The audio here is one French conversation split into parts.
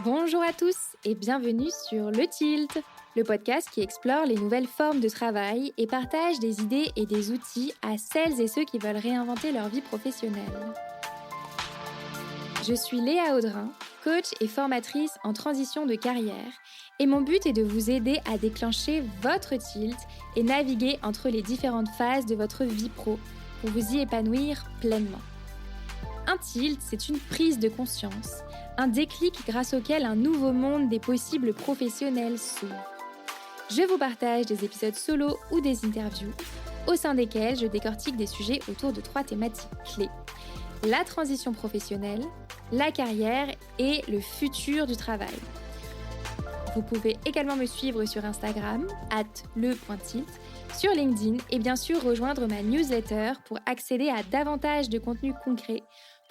Bonjour à tous et bienvenue sur Le Tilt, le podcast qui explore les nouvelles formes de travail et partage des idées et des outils à celles et ceux qui veulent réinventer leur vie professionnelle. Je suis Léa Audrin, coach et formatrice en transition de carrière, et mon but est de vous aider à déclencher votre tilt et naviguer entre les différentes phases de votre vie pro pour vous y épanouir pleinement. Un tilt, c'est une prise de conscience, un déclic grâce auquel un nouveau monde des possibles professionnels s'ouvre. Je vous partage des épisodes solo ou des interviews, au sein desquels je décortique des sujets autour de 3 thématiques clés: la transition professionnelle, la carrière et le futur du travail. Vous pouvez également me suivre sur Instagram, @le.tilt, sur LinkedIn et bien sûr rejoindre ma newsletter pour accéder à davantage de contenu concret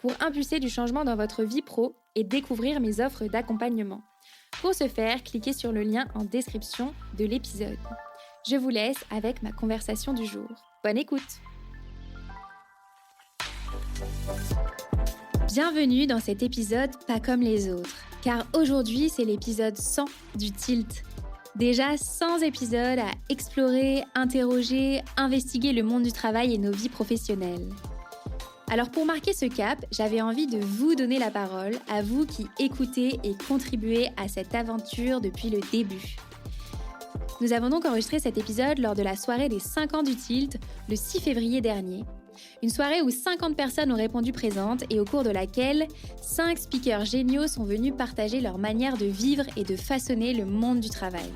pour impulser du changement dans votre vie pro et découvrir mes offres d'accompagnement. Pour ce faire, cliquez sur le lien en description de l'épisode. Je vous laisse avec ma conversation du jour. Bonne écoute! Bienvenue dans cet épisode pas comme les autres, car aujourd'hui c'est l'épisode 100 du Tilt. Déjà 100 épisodes à explorer, interroger, investiguer le monde du travail et nos vies professionnelles. Alors pour marquer ce cap, j'avais envie de vous donner la parole, à vous qui écoutez et contribuez à cette aventure depuis le début. Nous avons donc enregistré cet épisode lors de la soirée des 5 ans du Tilt, le 6 février dernier. Une soirée où 50 personnes ont répondu présentes et au cours de laquelle 5 speakers géniaux sont venus partager leur manière de vivre et de façonner le monde du travail.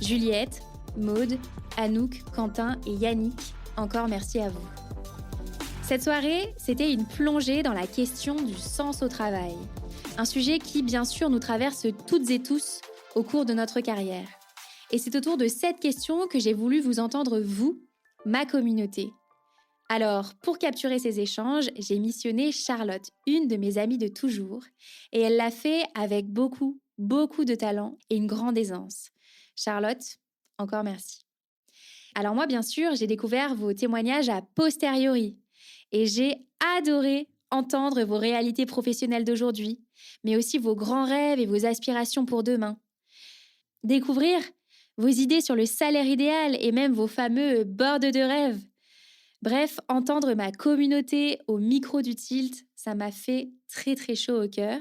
Juliette, Maude, Anouk, Quentin et Yannick, encore merci à vous. Cette soirée, c'était une plongée dans la question du sens au travail. Un sujet qui, bien sûr, nous traverse toutes et tous au cours de notre carrière. Et c'est autour de cette question que j'ai voulu vous entendre, vous, ma communauté. Alors, pour capturer ces échanges, j'ai missionné Charlotte, une de mes amies de toujours, et elle l'a fait avec beaucoup de talent et une grande aisance. Charlotte, encore merci. Alors moi, bien sûr, j'ai découvert vos témoignages a posteriori, et j'ai adoré entendre vos réalités professionnelles d'aujourd'hui, mais aussi vos grands rêves et vos aspirations pour demain. Découvrir vos idées sur le salaire idéal et même vos fameux boards de rêve. Bref, entendre ma communauté au micro du Tilt, ça m'a fait très chaud au cœur.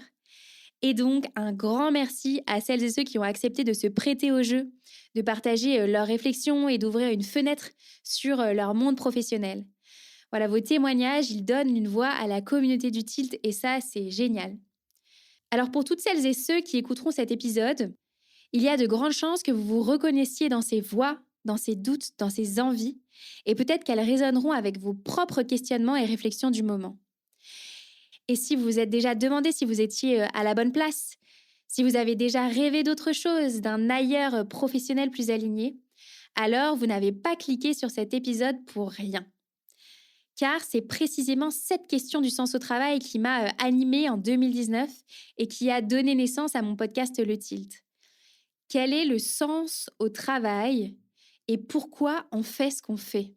Et donc, un grand merci à celles et ceux qui ont accepté de se prêter au jeu, de partager leurs réflexions et d'ouvrir une fenêtre sur leur monde professionnel. Voilà, vos témoignages, ils donnent une voix à la communauté du Tilt et ça, c'est génial. Alors pour toutes celles et ceux qui écouteront cet épisode, il y a de grandes chances que vous vous reconnaissiez dans ces voix, dans ces doutes, dans ces envies, et peut-être qu'elles résonneront avec vos propres questionnements et réflexions du moment. Et si vous vous êtes déjà demandé si vous étiez à la bonne place, si vous avez déjà rêvé d'autre chose, d'un ailleurs professionnel plus aligné, alors vous n'avez pas cliqué sur cet épisode pour rien. Car c'est précisément cette question du sens au travail qui m'a animée en 2019 et qui a donné naissance à mon podcast Le Tilt. Quel est le sens au travail et pourquoi on fait ce qu'on fait?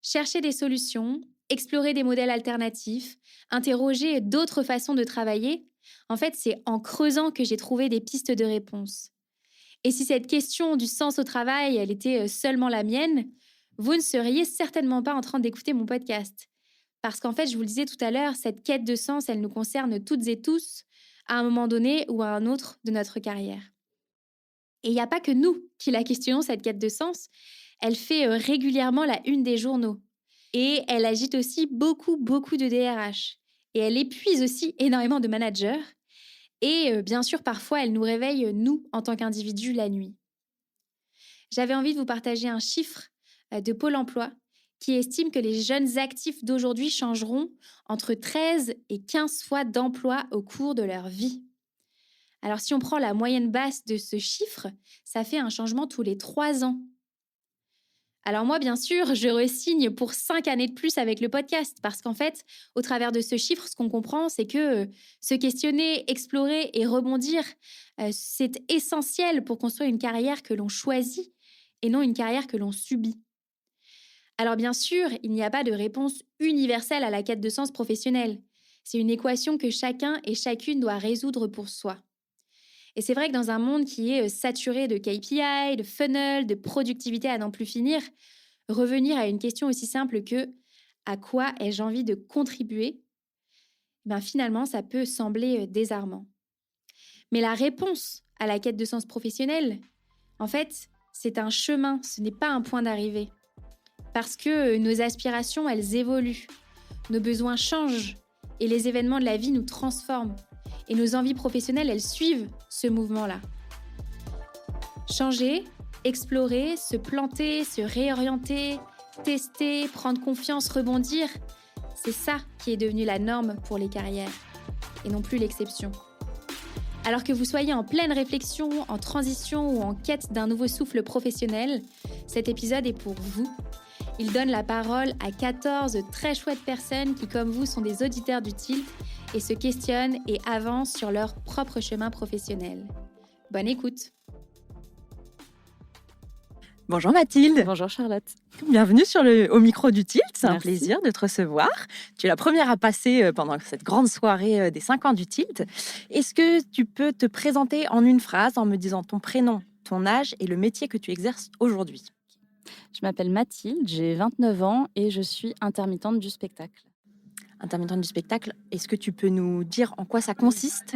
Chercher des solutions, explorer des modèles alternatifs, interroger d'autres façons de travailler, en fait, c'est en creusant que j'ai trouvé des pistes de réponse. Et si cette question du sens au travail, elle était seulement la mienne, vous ne seriez certainement pas en train d'écouter mon podcast. Parce qu'en fait, je vous le disais tout à l'heure, cette quête de sens, elle nous concerne toutes et tous, à un moment donné ou à un autre de notre carrière. Et il n'y a pas que nous qui la questionnons, cette quête de sens. Elle fait régulièrement la une des journaux. Et elle agite aussi beaucoup de DRH. Et elle épuise aussi énormément de managers. Et bien sûr, parfois, elle nous réveille, nous, en tant qu'individus, la nuit. J'avais envie de vous partager un chiffre de Pôle emploi qui estime que les jeunes actifs d'aujourd'hui changeront entre 13 et 15 fois d'emploi au cours de leur vie. Alors, si on prend la moyenne basse de ce chiffre, ça fait un changement tous les 3 ans. Alors moi, bien sûr, je re-signe pour 5 années de plus avec le podcast parce qu'en fait, au travers de ce chiffre, ce qu'on comprend, c'est que se questionner, explorer et rebondir, c'est essentiel pour construire une carrière que l'on choisit et non une carrière que l'on subit. Alors bien sûr, il n'y a pas de réponse universelle à la quête de sens professionnel. C'est une équation que chacun et chacune doit résoudre pour soi. Et c'est vrai que dans un monde qui est saturé de KPI, de funnel, de productivité à n'en plus finir, revenir à une question aussi simple que à quoi ai-je envie de contribuer, ben finalement, ça peut sembler désarmant. Mais la réponse à la quête de sens professionnel, en fait, c'est un chemin, ce n'est pas un point d'arrivée. Parce que nos aspirations, elles évoluent, nos besoins changent et les événements de la vie nous transforment. Et nos envies professionnelles, elles suivent ce mouvement-là. Changer, explorer, se planter, se réorienter, tester, prendre confiance, rebondir, c'est ça qui est devenu la norme pour les carrières et non plus l'exception. Alors que vous soyez en pleine réflexion, en transition ou en quête d'un nouveau souffle professionnel, cet épisode est pour vous. Il donne la parole à 14 très chouettes personnes qui, comme vous, sont des auditeurs du Tilt et se questionnent et avancent sur leur propre chemin professionnel. Bonne écoute. Bonjour Mathilde. Bonjour Charlotte. Bienvenue au micro du Tilt. C'est Merci. Un plaisir de te recevoir. Tu es la première à passer pendant cette grande soirée des 5 ans du Tilt. Est-ce que tu peux te présenter en une phrase en me disant ton prénom, ton âge et le métier que tu exerces aujourd'hui? Je m'appelle Mathilde, j'ai 29 ans et je suis intermittente du spectacle. Intermittente du spectacle, est-ce que tu peux nous dire en quoi ça consiste?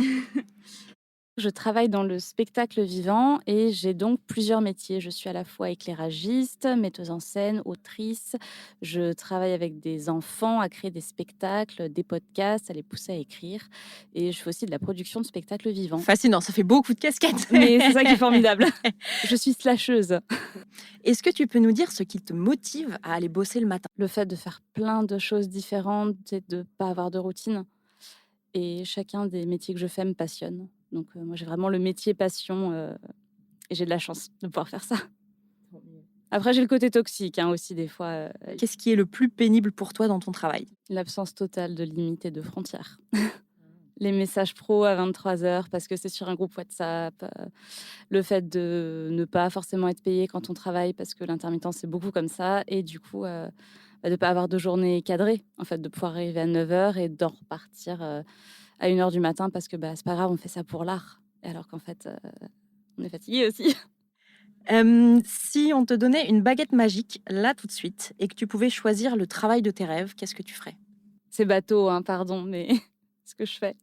Je travaille dans le spectacle vivant et j'ai donc plusieurs métiers. Je suis à la fois éclairagiste, metteuse en scène, autrice. Je travaille avec des enfants à créer des spectacles, des podcasts, à les pousser à écrire. Et je fais aussi de la production de spectacles vivants. Fascinant, ça fait beaucoup de casquettes. Mais c'est ça qui est formidable. Je suis slasheuse. Est-ce que tu peux nous dire ce qui te motive à aller bosser le matin? Le fait de faire plein de choses différentes et de ne pas avoir de routine. Et chacun des métiers que je fais me passionne. Donc, moi, j'ai vraiment le métier passion et j'ai de la chance de pouvoir faire ça. Après, j'ai le côté toxique aussi, des fois. Qu'est-ce qui est le plus pénible pour toi dans ton travail? L'absence totale de limites et de frontières. Les messages pro à 23h parce que c'est sur un groupe WhatsApp. Le fait de ne pas forcément être payé quand on travaille parce que l'intermittence, c'est beaucoup comme ça. Et du coup, de ne pas avoir de journée cadrée. En fait, de pouvoir arriver à 9h et d'en repartir à 1h du matin parce que c'est pas grave, on fait ça pour l'art. Et alors qu'en fait, on est fatigué aussi. Si on te donnait une baguette magique, là tout de suite, et que tu pouvais choisir le travail de tes rêves, qu'est-ce que tu ferais? C'est bateau, pardon, mais ce que je fais.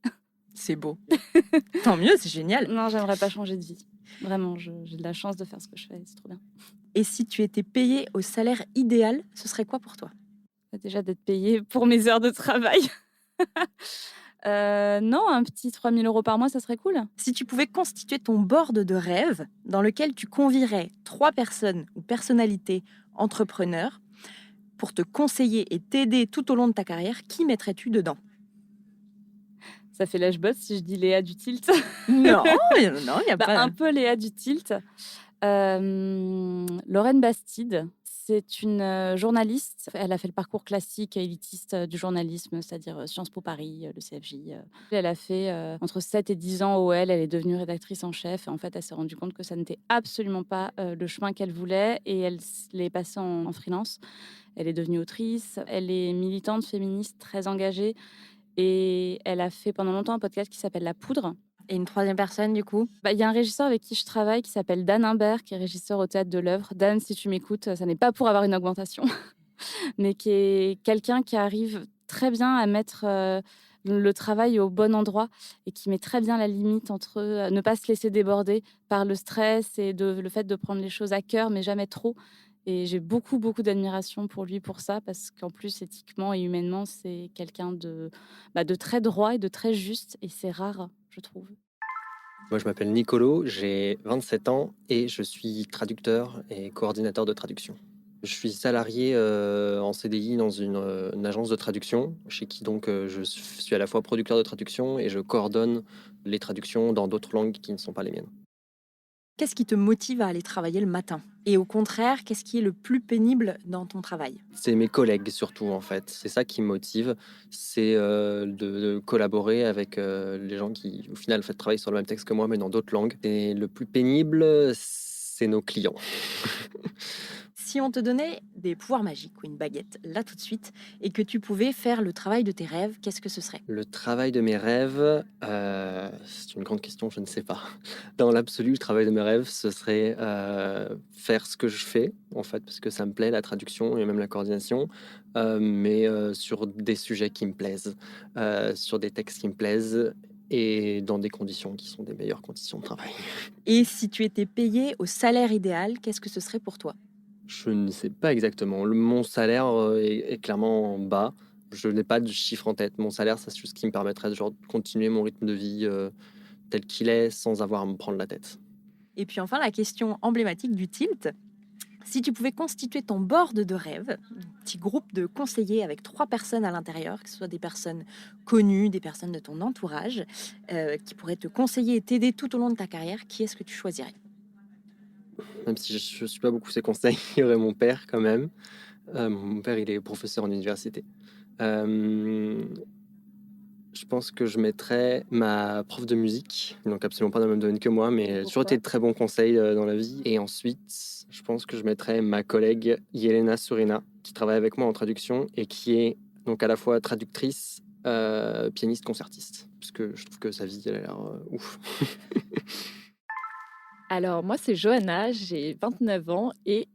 C'est beau. Tant mieux, c'est génial. Non, j'aimerais pas changer de vie. Vraiment, j'ai de la chance de faire ce que je fais, c'est trop bien. Et si tu étais payé au salaire idéal, ce serait quoi pour toi? Déjà d'être payé pour mes heures de travail. Non, un petit 3 000 € par mois, ça serait cool. Si tu pouvais constituer ton board de rêve dans lequel tu convierais 3 personnes ou personnalités entrepreneurs pour te conseiller et t'aider tout au long de ta carrière, qui mettrais-tu dedans? Ça fait l'âge boss si je dis Léa du Tilt. Non, il n'y a pas. Un peu Léa du Tilt. Lorraine Bastide, c'est une journaliste. Elle a fait le parcours classique élitiste du journalisme, c'est-à-dire Sciences Po Paris, le CFJ. Elle a fait entre 7 et 10 ans au L. Elle est devenue rédactrice en chef. Et en fait, elle s'est rendue compte que ça n'était absolument pas le chemin qu'elle voulait. Et elle l'est passée en freelance. Elle est devenue autrice. Elle est militante féministe très engagée. Et elle a fait pendant longtemps un podcast qui s'appelle La Poudre. Et une troisième personne, du coup? Il y a un régisseur avec qui je travaille qui s'appelle Dan Imbert, qui est régisseur au Théâtre de l'Œuvre. Dan, si tu m'écoutes, ça n'est pas pour avoir une augmentation, mais qui est quelqu'un qui arrive très bien à mettre le travail au bon endroit et qui met très bien la limite entre ne pas se laisser déborder par le stress et le fait de prendre les choses à cœur, mais jamais trop. Et j'ai beaucoup, beaucoup d'admiration pour lui pour ça, parce qu'en plus, éthiquement et humainement, c'est quelqu'un de très droit et de très juste. Et c'est rare, je trouve. Moi, je m'appelle Nicolo, j'ai 27 ans et je suis traducteur et coordinateur de traduction. Je suis salarié en CDI dans une agence de traduction, chez qui donc je suis à la fois producteur de traduction et je coordonne les traductions dans d'autres langues qui ne sont pas les miennes. Qu'est-ce qui te motive à aller travailler le matin? Et au contraire, qu'est-ce qui est le plus pénible dans ton travail? C'est mes collègues surtout, en fait. C'est ça qui me motive, c'est de collaborer avec les gens qui, au final, travaillent sur le même texte que moi, mais dans d'autres langues. Et le plus pénible, c'est nos clients. Si on te donnait des pouvoirs magiques ou une baguette, là tout de suite, et que tu pouvais faire le travail de tes rêves, qu'est-ce que ce serait? Le travail de mes rêves, c'est une grande question, je ne sais pas. Dans l'absolu, le travail de mes rêves, ce serait faire ce que je fais, en fait, parce que ça me plaît, la traduction et même la coordination, mais sur des sujets qui me plaisent, sur des textes qui me plaisent et dans des conditions qui sont des meilleures conditions de travail. Et si tu étais payé au salaire idéal, qu'est-ce que ce serait pour toi? Je ne sais pas exactement. Mon salaire est clairement bas. Je n'ai pas de chiffre en tête. Mon salaire, c'est juste ce qui me permettrait de genre, continuer mon rythme de vie tel qu'il est sans avoir à me prendre la tête. Et puis enfin, la question emblématique du tilt. Si tu pouvais constituer ton board de rêve, un petit groupe de conseillers avec 3 personnes à l'intérieur, que ce soit des personnes connues, des personnes de ton entourage, qui pourraient te conseiller et t'aider tout au long de ta carrière, qui est-ce que tu choisirais? Même si je ne suis pas beaucoup ses conseils, il y aurait mon père quand même. Mon père, il est professeur en université. Euh, je pense que je mettrais ma prof de musique, donc absolument pas dans le même domaine que moi, mais elle a toujours été de très bons conseils dans la vie. Et ensuite, je pense que je mettrais ma collègue Yelena Surina, qui travaille avec moi en traduction et qui est donc à la fois traductrice, pianiste, concertiste, parce que je trouve que sa vie, elle a l'air ouf. Alors moi, c'est Johanna, j'ai 29 ans et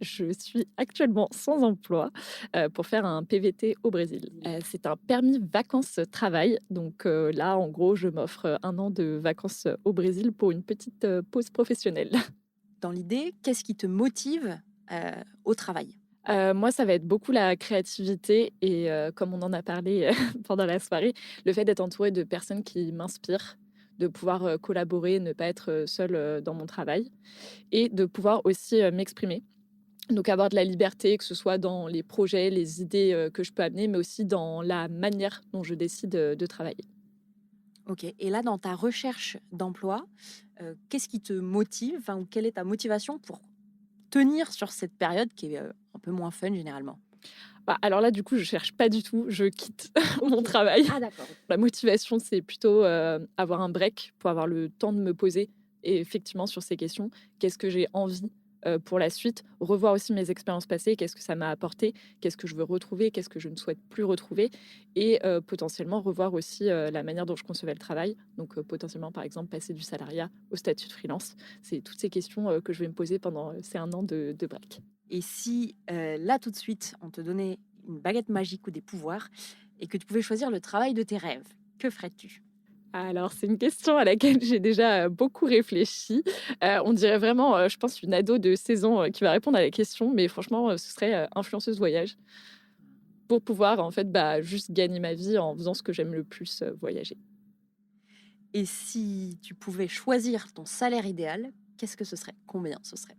je suis actuellement sans emploi pour faire un PVT au Brésil. C'est un permis vacances-travail. Donc là, en gros, je m'offre 1 an de vacances au Brésil pour une petite pause professionnelle. Dans l'idée, qu'est-ce qui te motive au travail? Moi, ça va être beaucoup la créativité et comme on en a parlé pendant la soirée, le fait d'être entourée de personnes qui m'inspirent, de pouvoir collaborer, ne pas être seule dans mon travail et de pouvoir aussi m'exprimer. Donc avoir de la liberté, que ce soit dans les projets, les idées que je peux amener, mais aussi dans la manière dont je décide de travailler. Ok. Et là, dans ta recherche d'emploi, qu'est-ce qui te motive, enfin, ou quelle est ta motivation pour tenir sur cette période qui est un peu moins fun généralement? Bah, alors là, du coup, je cherche pas du tout, je quitte mon travail. Ah d'accord. La motivation, c'est plutôt avoir un break pour avoir le temps de me poser et effectivement sur ces questions, qu'est-ce que j'ai envie pour la suite, revoir aussi mes expériences passées, qu'est-ce que ça m'a apporté, qu'est-ce que je veux retrouver, qu'est-ce que je ne souhaite plus retrouver et potentiellement revoir aussi la manière dont je concevais le travail. Donc potentiellement, par exemple, passer du salariat au statut de freelance. C'est toutes ces questions que je vais me poser pendant ces 1 an de break. Et si là tout de suite on te donnait une baguette magique ou des pouvoirs et que tu pouvais choisir le travail de tes rêves, que ferais-tu? Alors, c'est une question à laquelle j'ai déjà beaucoup réfléchi. On dirait vraiment, je pense, une ado de 16 ans qui va répondre à la question, mais franchement, ce serait influenceuse voyage pour pouvoir, en fait, bah, juste gagner ma vie en faisant ce que j'aime le plus, voyager. Et si tu pouvais choisir ton salaire idéal, qu'est-ce que ce serait? Combien ce serait?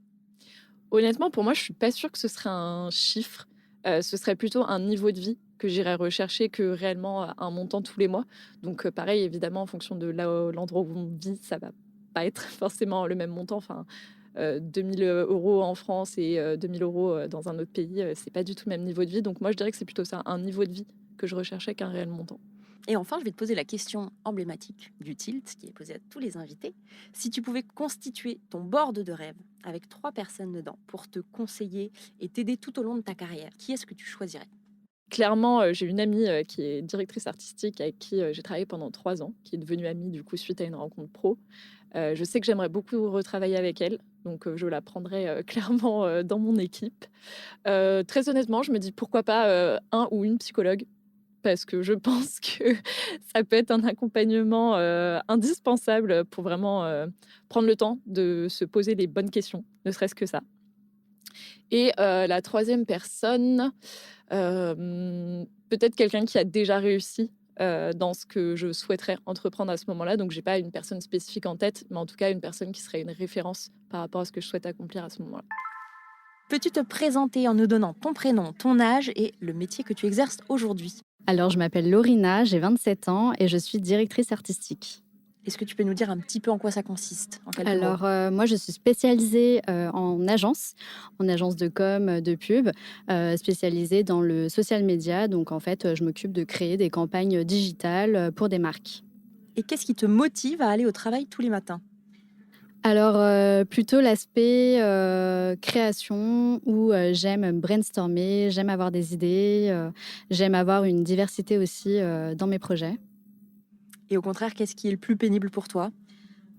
Honnêtement, pour moi, je suis pas sûre que ce serait un chiffre. Ce serait plutôt un niveau de vie que j'irais rechercher que réellement un montant tous les mois. Donc, pareil, évidemment, en fonction de l'endroit où on vit, ça va pas être forcément le même montant. Enfin, 2 000 € en France et 2 000 € dans un autre pays, c'est pas du tout le même niveau de vie. Donc moi, je dirais que c'est plutôt ça, un niveau de vie que je recherchais qu'un réel montant. Et enfin, je vais te poser la question emblématique du tilt qui est posée à tous les invités. Si tu pouvais constituer ton board de rêve avec 3 personnes dedans pour te conseiller et t'aider tout au long de ta carrière, qui est-ce que tu choisirais? Clairement, j'ai une amie, qui est directrice artistique avec qui, j'ai travaillé pendant 3 ans, qui est devenue amie du coup suite à une rencontre pro. Je sais que j'aimerais beaucoup retravailler avec elle, donc je la prendrai, clairement, dans mon équipe. Très honnêtement, je me dis pourquoi pas, un ou une psychologue parce que je pense que ça peut être un accompagnement, indispensable pour vraiment, prendre le temps de se poser les bonnes questions, ne serait-ce que ça. Et la troisième personne, peut-être quelqu'un qui a déjà réussi, dans ce que je souhaiterais entreprendre à ce moment-là. Donc j'ai pas une personne spécifique en tête, mais en tout cas une personne qui serait une référence par rapport à ce que je souhaite accomplir à ce moment-là. Peux-tu te présenter en nous donnant ton prénom, ton âge et le métier que tu exerces aujourd'hui? Alors, je m'appelle Laurina, j'ai 27 ans et je suis directrice artistique. Est-ce que tu peux nous dire un petit peu en quoi ça consiste, en quelques mots? Alors, moi, je suis spécialisée en agence de com, de pub, spécialisée dans le social media. Donc, en fait, je m'occupe de créer des campagnes digitales pour des marques. Et qu'est-ce qui te motive à aller au travail tous les matins? Alors, plutôt l'aspect création où j'aime brainstormer, j'aime avoir des idées, j'aime avoir une diversité aussi dans mes projets. Et au contraire, qu'est-ce qui est le plus pénible pour toi?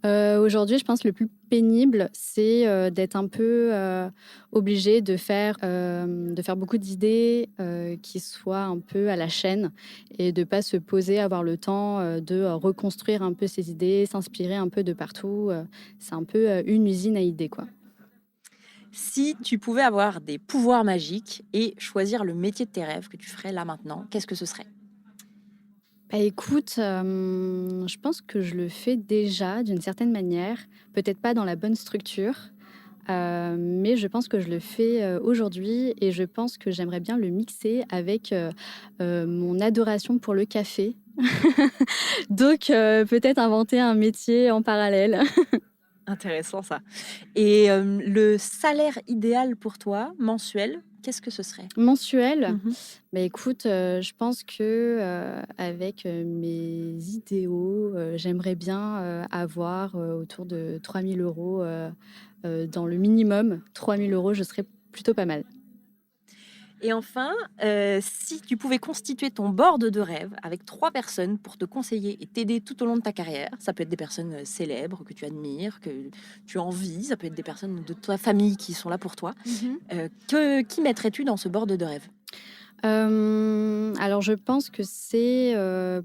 Aujourd'hui, je pense que le plus pénible, c'est d'être un peu obligé de faire beaucoup d'idées qui soient un peu à la chaîne et de pas se poser, avoir le temps de reconstruire un peu ces idées, s'inspirer un peu de partout. C'est un peu une usine à idées, quoi. Si tu pouvais avoir des pouvoirs magiques et choisir le métier de tes rêves que tu ferais là maintenant, qu'est-ce que ce serait? Bah, écoute, je pense que je le fais déjà d'une certaine manière, peut-être pas dans la bonne structure, mais je pense que je le fais, aujourd'hui et je pense que j'aimerais bien le mixer avec, mon adoration pour le café. Donc peut-être inventer un métier en parallèle. Intéressant ça. Et le salaire idéal pour toi, mensuel, qu'est-ce que ce serait? Mensuel, Mhm. bah, écoute, je pense que, avec, mes idéaux, j'aimerais bien, avoir, autour de 3 000 € dans le minimum. 3 000 €, je serais plutôt pas mal. Et enfin, si tu pouvais constituer ton board de rêve avec 3 personnes pour te conseiller et t'aider tout au long de ta carrière, ça peut être des personnes célèbres que tu admires, que tu envies, ça peut être des personnes de ta famille qui sont là pour toi. Qui mettrais-tu dans ce board de rêve? Alors je pense que c'est,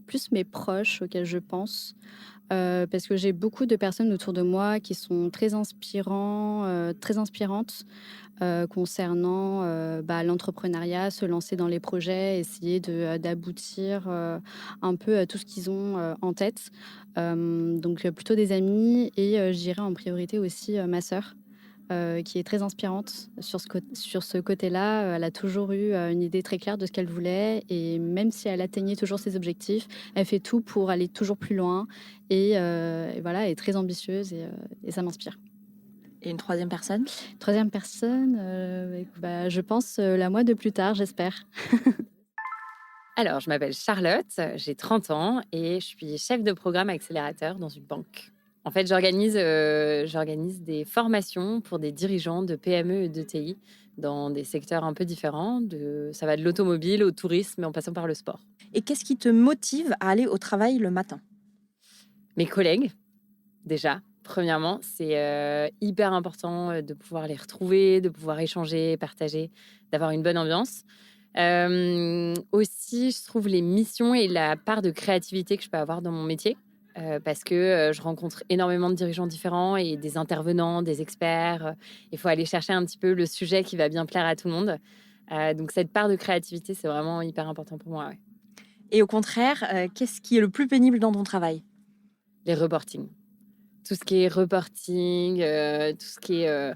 plus mes proches auxquels je pense, parce que j'ai beaucoup de personnes autour de moi qui sont très inspirantes, concernant, l'entrepreneuriat, se lancer dans les projets, essayer d'aboutir, un peu à tout ce qu'ils ont, en tête. Donc plutôt des amis et je dirais en priorité aussi, ma sœur, qui est très inspirante sur ce côté-là. Elle a toujours eu, une idée très claire de ce qu'elle voulait et même si elle atteignait toujours ses objectifs, elle fait tout pour aller toujours plus loin et voilà, elle est très ambitieuse et ça m'inspire. Et une troisième personne? Troisième personne, je pense, la moi de plus tard, j'espère. Alors, je m'appelle Charlotte, j'ai 30 ans et je suis chef de programme accélérateur dans une banque. En fait, j'organise des formations pour des dirigeants de PME et d'ETI dans des secteurs un peu différents. Ça va de l'automobile au tourisme en passant par le sport. Et qu'est-ce qui te motive à aller au travail le matin? Mes collègues, déjà, premièrement, c'est hyper important de pouvoir les retrouver, de pouvoir échanger, partager, d'avoir une bonne ambiance. Aussi, je trouve les missions et la part de créativité que je peux avoir dans mon métier, parce que, je rencontre énormément de dirigeants différents et des intervenants, des experts, il faut aller chercher un petit peu le sujet qui va bien plaire à tout le monde. Donc cette part de créativité, c'est vraiment hyper important pour moi, ouais. Et au contraire, qu'est-ce qui est le plus pénible dans ton travail? Les reportings. Tout ce qui est reporting, tout ce qui est,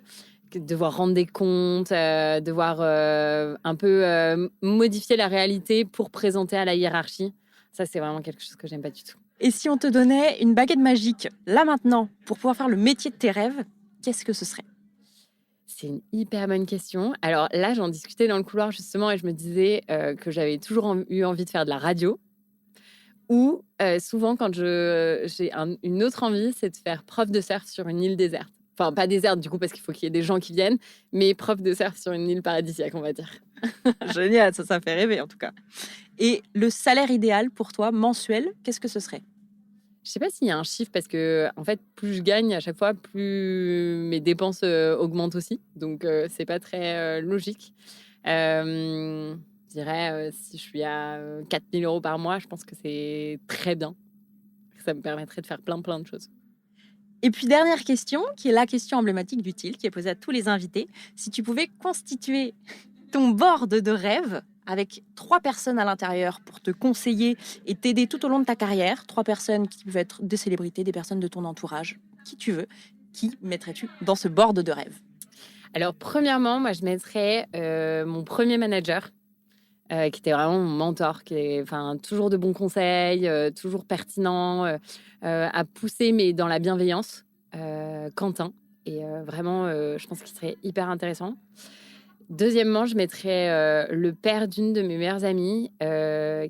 devoir rendre des comptes, devoir, un peu, modifier la réalité pour présenter à la hiérarchie. Ça, c'est vraiment quelque chose que j'aime pas du tout. Et si on te donnait une baguette magique, là maintenant, pour pouvoir faire le métier de tes rêves, qu'est-ce que ce serait? C'est une hyper bonne question. Alors là, j'en discutais dans le couloir justement et je me disais, que j'avais toujours eu envie de faire de la radio ou, souvent quand j'ai une autre envie, c'est de faire prof de surf sur une île déserte. Enfin, pas déserte du coup parce qu'il faut qu'il y ait des gens qui viennent, mais prof de surf sur une île paradisiaque, on va dire. Génial, ça fait rêver en tout cas. Et le salaire idéal pour toi, mensuel, qu'est-ce que ce serait? Je sais pas s'il y a un chiffre parce que en fait, plus je gagne à chaque fois, plus mes dépenses, augmentent aussi. Donc c'est pas très, logique. Je dirais, si je suis à, 4 000 € par mois, je pense que c'est très bien. Ça me permettrait de faire plein de choses. Et puis dernière question, qui est la question emblématique du Tilt, qui est posée à tous les invités. Si tu pouvais constituer ton board de rêve avec 3 personnes à l'intérieur pour te conseiller et t'aider tout au long de ta carrière, 3 personnes qui peuvent être des célébrités, des personnes de ton entourage, qui tu veux, qui mettrais-tu dans ce board de rêve? Alors premièrement, moi je mettrais, mon premier manager, qui était vraiment mon mentor, qui est enfin toujours de bons conseils, toujours pertinent, à pousser mais dans la bienveillance, Quentin et vraiment, je pense qu'il serait hyper intéressant. Deuxièmement, je mettrais, le père d'une de mes meilleures amies,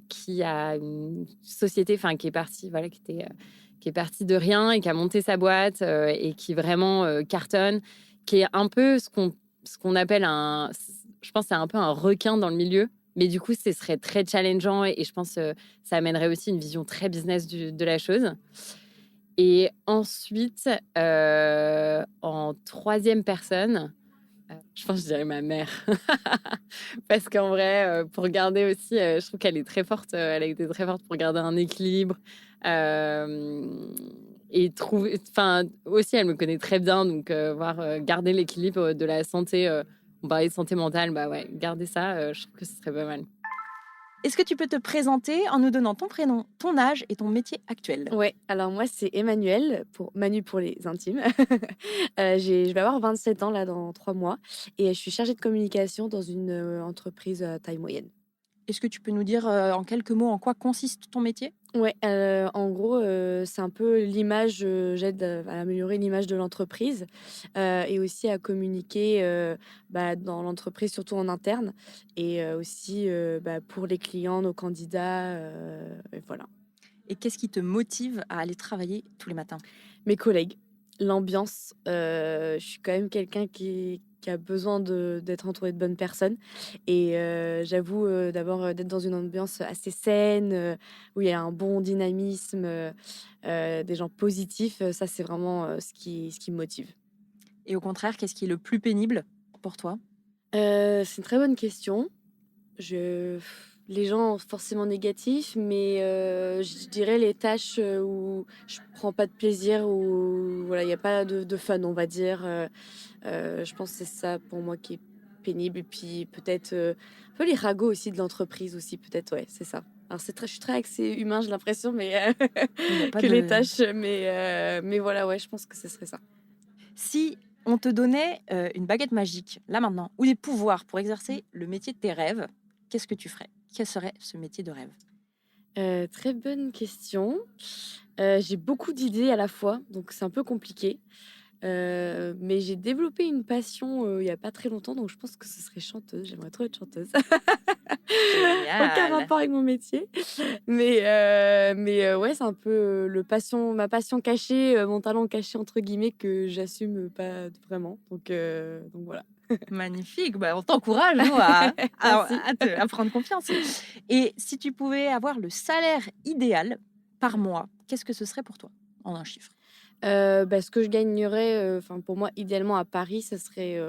qui a une société, enfin qui est partie, voilà, qui est parti de rien et qui a monté sa boîte et qui vraiment cartonne, qui est un peu ce qu'on appelle je pense, c'est un peu un requin dans le milieu. Mais du coup, ce serait très challengeant et je pense ça amènerait aussi une vision très business de la chose. Et ensuite, en troisième personne, je pense que je dirais ma mère. Parce qu'en vrai, pour garder aussi, je trouve qu'elle est très forte. Elle a été très forte pour garder un équilibre. Et trouver. Enfin, aussi, elle me connaît très bien. Donc, garder l'équilibre de la santé. On parlait de santé mentale. Bah ouais, garder ça, je trouve que ce serait pas mal. Est-ce que tu peux te présenter en nous donnant ton prénom, ton âge et ton métier actuel? Ouais, alors moi c'est Emmanuel, pour Manu pour les intimes. Je vais avoir 27 ans là dans 3 mois et je suis chargée de communication dans une entreprise à taille moyenne. Est-ce que tu peux nous dire en quelques mots en quoi consiste ton métier? Ouais, en gros, c'est un peu l'image, j'aide à améliorer l'image de l'entreprise, et aussi à communiquer, dans l'entreprise, surtout en interne et aussi, pour les clients, nos candidats, et voilà. Et qu'est-ce qui te motive à aller travailler tous les matins? Mes collègues, l'ambiance, je suis quand même quelqu'un qui a besoin d'être entouré de bonnes personnes et j'avoue, d'abord, d'être dans une ambiance assez saine, où il y a un bon dynamisme, des gens positifs, ça c'est vraiment, ce qui me motive. Et au contraire, qu'est-ce qui est le plus pénible pour toi? C'est une très bonne question. Je Les gens forcément négatifs, mais je dirais les tâches, où je prends pas de plaisir, où voilà, il y a pas de fun, on va dire, je pense que c'est ça pour moi qui est pénible et puis peut-être, un peu les ragots aussi de l'entreprise aussi peut-être, ouais, c'est ça. Alors je suis très axée humain, j'ai l'impression, mais Il n'y a pas que les de... tâches, mais voilà, ouais, je pense que ce serait ça. Si on te donnait une baguette magique, là maintenant, ou des pouvoirs pour exercer le métier de tes rêves, qu'est-ce que tu ferais? Quel serait ce métier de rêve? Très bonne question. J'ai beaucoup d'idées à la fois, donc c'est un peu compliqué. Mais j'ai développé une passion, il y a pas très longtemps, donc je pense que ce serait chanteuse. J'aimerais trop être chanteuse. Aucun Génial! rapport avec mon métier. Ouais, c'est un peu, ma passion cachée, mon talent «caché» entre guillemets que j'assume pas vraiment. Donc voilà. Magnifique, bah, on t'encourage nous, à, Merci. à prendre confiance. Et si tu pouvais avoir le salaire idéal par mois, qu'est-ce que ce serait pour toi en un chiffre? Ce que je gagnerais, enfin pour moi idéalement à Paris, ça serait,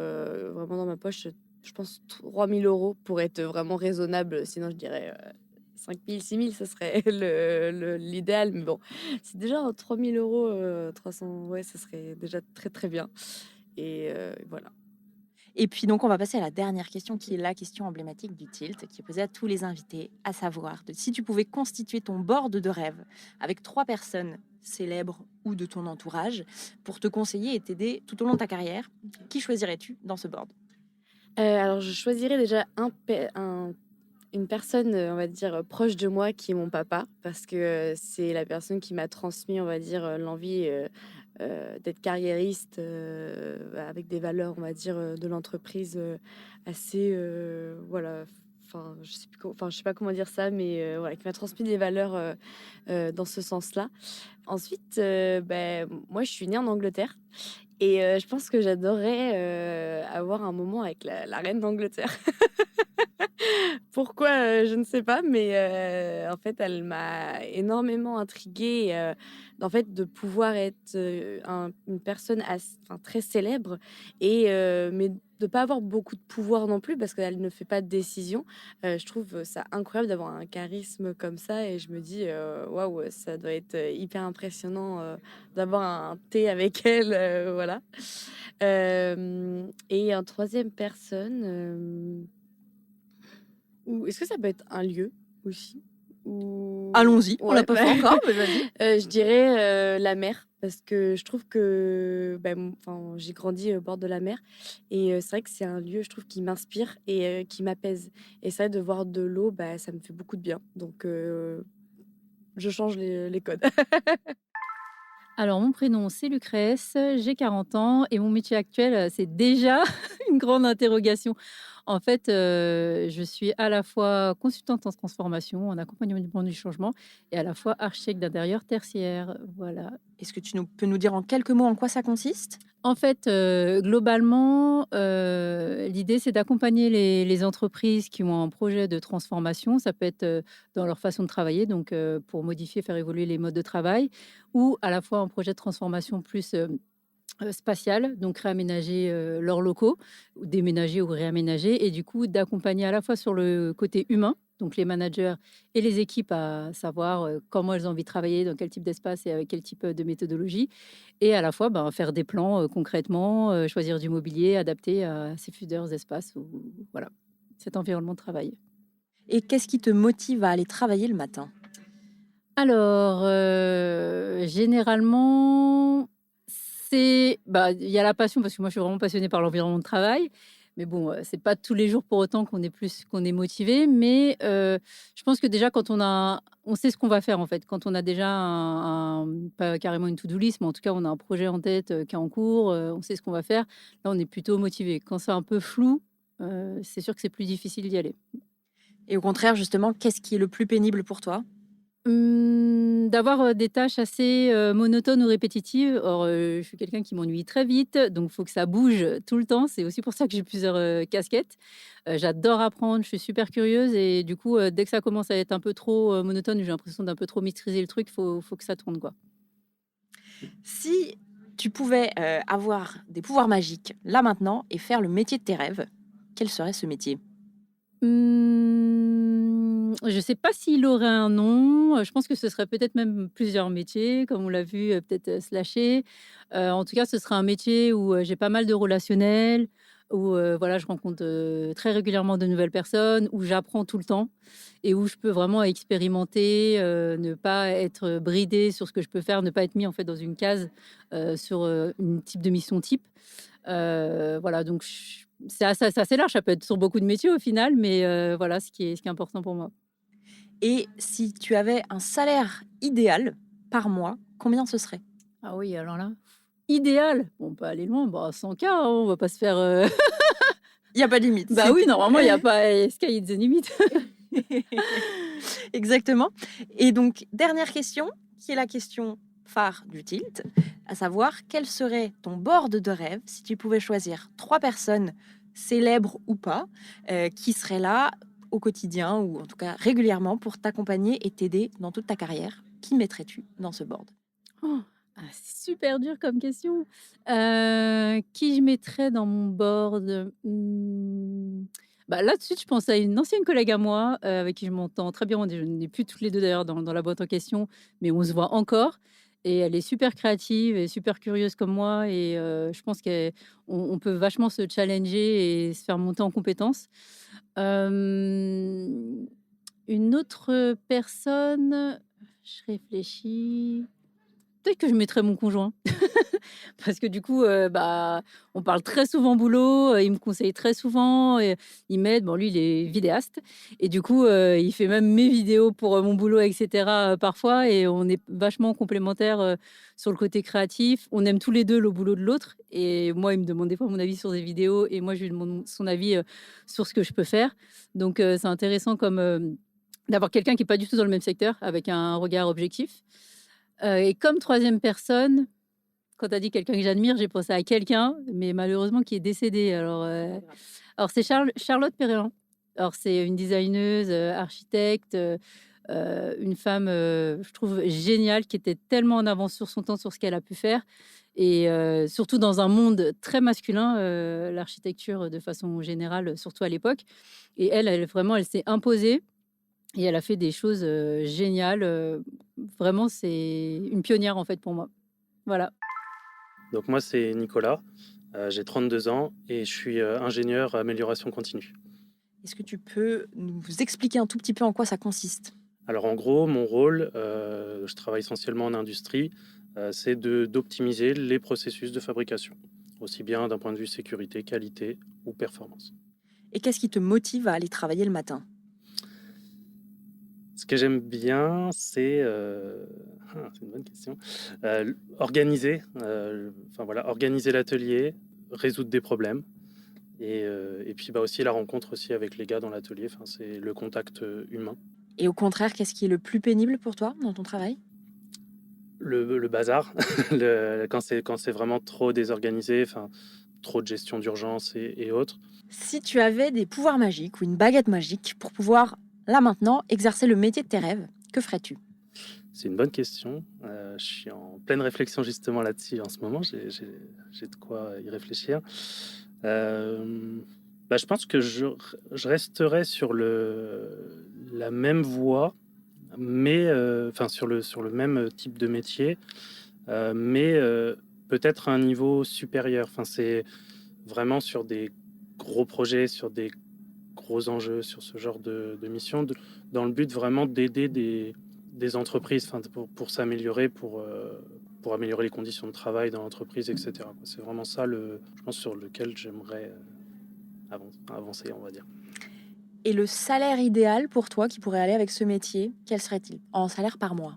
vraiment dans ma poche, je pense 3 000 € pour être vraiment raisonnable, sinon je dirais, 5 000, 6 000, ça serait l'idéal, mais bon, c'est déjà 3 000 €, 300, ouais, ça serait déjà très, très bien et voilà. Et puis donc on va passer à la dernière question qui est la question emblématique du Tilt, qui est posée à tous les invités, à savoir si tu pouvais constituer ton board de rêve avec 3 personnes célèbres ou de ton entourage pour te conseiller et t'aider tout au long de ta carrière, qui choisirais-tu dans ce board? Alors je choisirais déjà une personne, on va dire, proche de moi qui est mon papa parce que, c'est la personne qui m'a transmis, on va dire, l'envie, d'être carriériste, avec des valeurs, on va dire, de l'entreprise, assez, voilà, enfin, je sais pas comment dire ça, mais voilà, qui m'a transmis des valeurs, dans ce sens-là. Ensuite, moi, je suis née en Angleterre et je pense que j'adorerais, avoir un moment avec la reine d'Angleterre. Pourquoi, je ne sais pas, mais en fait, elle m'a énormément intriguée, en fait, de pouvoir être, une personne très célèbre et mais de pas avoir beaucoup de pouvoir non plus parce qu'elle ne fait pas de décision. Je trouve ça incroyable d'avoir un charisme comme ça et je me dis, «Waouh, ça doit être, hyper impressionnant, d'avoir un thé avec elle», voilà. Et en troisième personne, ou est-ce que ça peut être un lieu aussi? Ou Allons-y, on l'a ouais, pas fait encore, mais vas-y. je dirais, la mer parce que je trouve que, enfin, j'ai grandi au bord de la mer et c'est vrai que c'est un lieu, je trouve, qui m'inspire et qui m'apaise et c'est vrai de voir de l'eau, ça me fait beaucoup de bien donc je change les codes. Alors, mon prénom, c'est Lucrèce, j'ai 40 ans et mon métier actuel, c'est déjà une grande interrogation. En fait, je suis à la fois consultante en transformation, en accompagnement du changement et à la fois architecte d'intérieur tertiaire, voilà. Est-ce que tu peux nous dire en quelques mots en quoi ça consiste? En fait, globalement, l'idée, c'est d'accompagner les entreprises qui ont un projet de transformation. Ça peut être, dans leur façon de travailler, donc pour modifier, faire évoluer les modes de travail ou à la fois un projet de transformation plus, spatial, donc réaménager, leurs locaux, ou déménager ou réaménager et du coup d'accompagner à la fois sur le côté humain, donc les managers et les équipes à savoir, comment elles ont envie de travailler, dans quel type d'espace et avec quel type, de méthodologie et à la fois, ben, faire des plans, concrètement, choisir du mobilier adapté à ces futurs espaces ou voilà, cet environnement de travail. Et qu'est-ce qui te motive à aller travailler le matin? Alors, généralement, c'est bah, il y a la passion parce que moi, je suis vraiment passionnée par l'environnement de travail. Mais bon, c'est pas tous les jours pour autant qu'on est motivé. Mais, je pense que déjà quand on sait ce qu'on va faire en fait. Quand on a déjà pas carrément une to-do list, mais en tout cas, on a un projet en tête, qui est en cours, on sait ce qu'on va faire. Là, on est plutôt motivé. Quand c'est un peu flou, c'est sûr que c'est plus difficile d'y aller. Et au contraire, justement, qu'est-ce qui est le plus pénible pour toi? D'avoir, des tâches assez, monotones ou répétitives. Or, je suis quelqu'un qui m'ennuie très vite, donc il faut que ça bouge tout le temps. C'est aussi pour ça que j'ai plusieurs, casquettes. J'adore apprendre, je suis super curieuse et du coup, dès que ça commence à être un peu trop, monotone, j'ai l'impression d'un peu trop maîtriser le truc, faut que ça tourne, quoi. Si tu pouvais avoir des pouvoirs magiques là maintenant et faire le métier de tes rêves, quel serait ce métier? Je sais pas s'il aurait un nom, je pense que ce serait peut-être même plusieurs métiers, comme on l'a vu, peut-être, slasher. En tout cas, ce serait un métier où, j'ai pas mal de relationnel, où, voilà, je rencontre, très régulièrement de nouvelles personnes, où j'apprends tout le temps et où je peux vraiment expérimenter, ne pas être bridée sur ce que je peux faire, ne pas être mis, en fait, dans une case, sur, une type de mission type. Voilà, donc c'est assez large, ça peut être sur beaucoup de métiers au final, mais voilà ce qui est important pour moi. Et si tu avais un salaire idéal par mois, combien ce serait? Ah oui, alors là, idéal, on peut aller loin, bah 100 K, hein, on va pas se faire, Il y a pas de limite. bah oui, normalement, il y a pas sky is the limit. Exactement. Et donc, dernière question, qui est la question phare du tilt, à savoir quel serait ton board de rêve si tu pouvais choisir 3 personnes, célèbres ou pas, qui seraient là au quotidien ou en tout cas régulièrement pour t'accompagner et t'aider dans toute ta carrière. Qui mettrais-tu dans ce board? Oh, ah, c'est super dur comme question. Qui je mettrais dans mon board? Bah, là, tout de suite, je pense à une ancienne collègue à moi, avec qui je m'entends très bien. On n'est plus toutes les 2 d'ailleurs dans la boîte en question, mais on se voit encore et elle est super créative et super curieuse comme moi et je pense qu'on peut vachement se challenger et se faire monter en compétences. Hem, une autre personne, je réfléchis. Peut-être que je mettrais mon conjoint parce que du coup, bah, on parle très souvent boulot, il me conseille très souvent et il m'aide. Bon, lui, il est vidéaste et du coup, il fait même mes vidéos pour, mon boulot et cetera, parfois et on est vachement complémentaires, sur le côté créatif. On aime tous les 2 le boulot de l'autre et moi, il me demande des fois mon avis sur des vidéos et moi, je lui demande son avis, sur ce que je peux faire. Donc c'est intéressant comme, d'avoir quelqu'un qui est pas du tout dans le même secteur avec un regard objectif. Et comme troisième personne, quand tu as dit quelqu'un que j'admire, j'ai pensé à quelqu'un, mais malheureusement qui est décédé. Alors c'est Charlotte Perrin. Alors c'est une designeuse, architecte, une femme, je trouve géniale, qui était tellement en avance sur son temps, sur ce qu'elle a pu faire et surtout dans un monde très masculin, l'architecture de façon générale, surtout à l'époque et elle vraiment, elle s'est imposée et elle a fait des choses, géniales, vraiment c'est une pionnière en fait pour moi. Voilà. Donc moi, c'est Nicolas, j'ai 32 ans et je suis ingénieur amélioration continue. Est-ce que tu peux nous expliquer un tout petit peu en quoi ça consiste? Alors en gros, mon rôle, je travaille essentiellement en industrie, c'est d'optimiser les processus de fabrication, aussi bien d'un point de vue sécurité, qualité ou performance. Et qu'est-ce qui te motive à aller travailler le matin? Ce que j'aime bien, c'est une bonne question, organiser, organiser l'atelier, résoudre des problèmes Et puis aussi la rencontre aussi avec les gars dans l'atelier, enfin, c'est le contact humain. Et au contraire, qu'est-ce qui est le plus pénible pour toi dans ton travail? Le bazar, quand c'est vraiment trop désorganisé, enfin, trop de gestion d'urgence et autres. Si tu avais des pouvoirs magiques ou une baguette magique pour pouvoir, là maintenant, exercer le métier de tes rêves, que ferais-tu? C'est une bonne question. Je suis en pleine réflexion justement là-dessus en ce moment. J'ai de quoi y réfléchir. Je pense que je resterai sur la même voie, mais enfin sur le même type de métier, mais peut-être à un niveau supérieur. Enfin, c'est vraiment sur des gros projets, sur des gros enjeux, sur ce genre de mission, dans le but vraiment d'aider des entreprises, enfin, pour s'améliorer, pour améliorer les conditions de travail dans l'entreprise, etc. C'est vraiment ça, je pense, sur lequel j'aimerais avancer, on va dire. Et le salaire idéal pour toi qui pourrait aller avec ce métier, quel serait-il? En salaire par mois.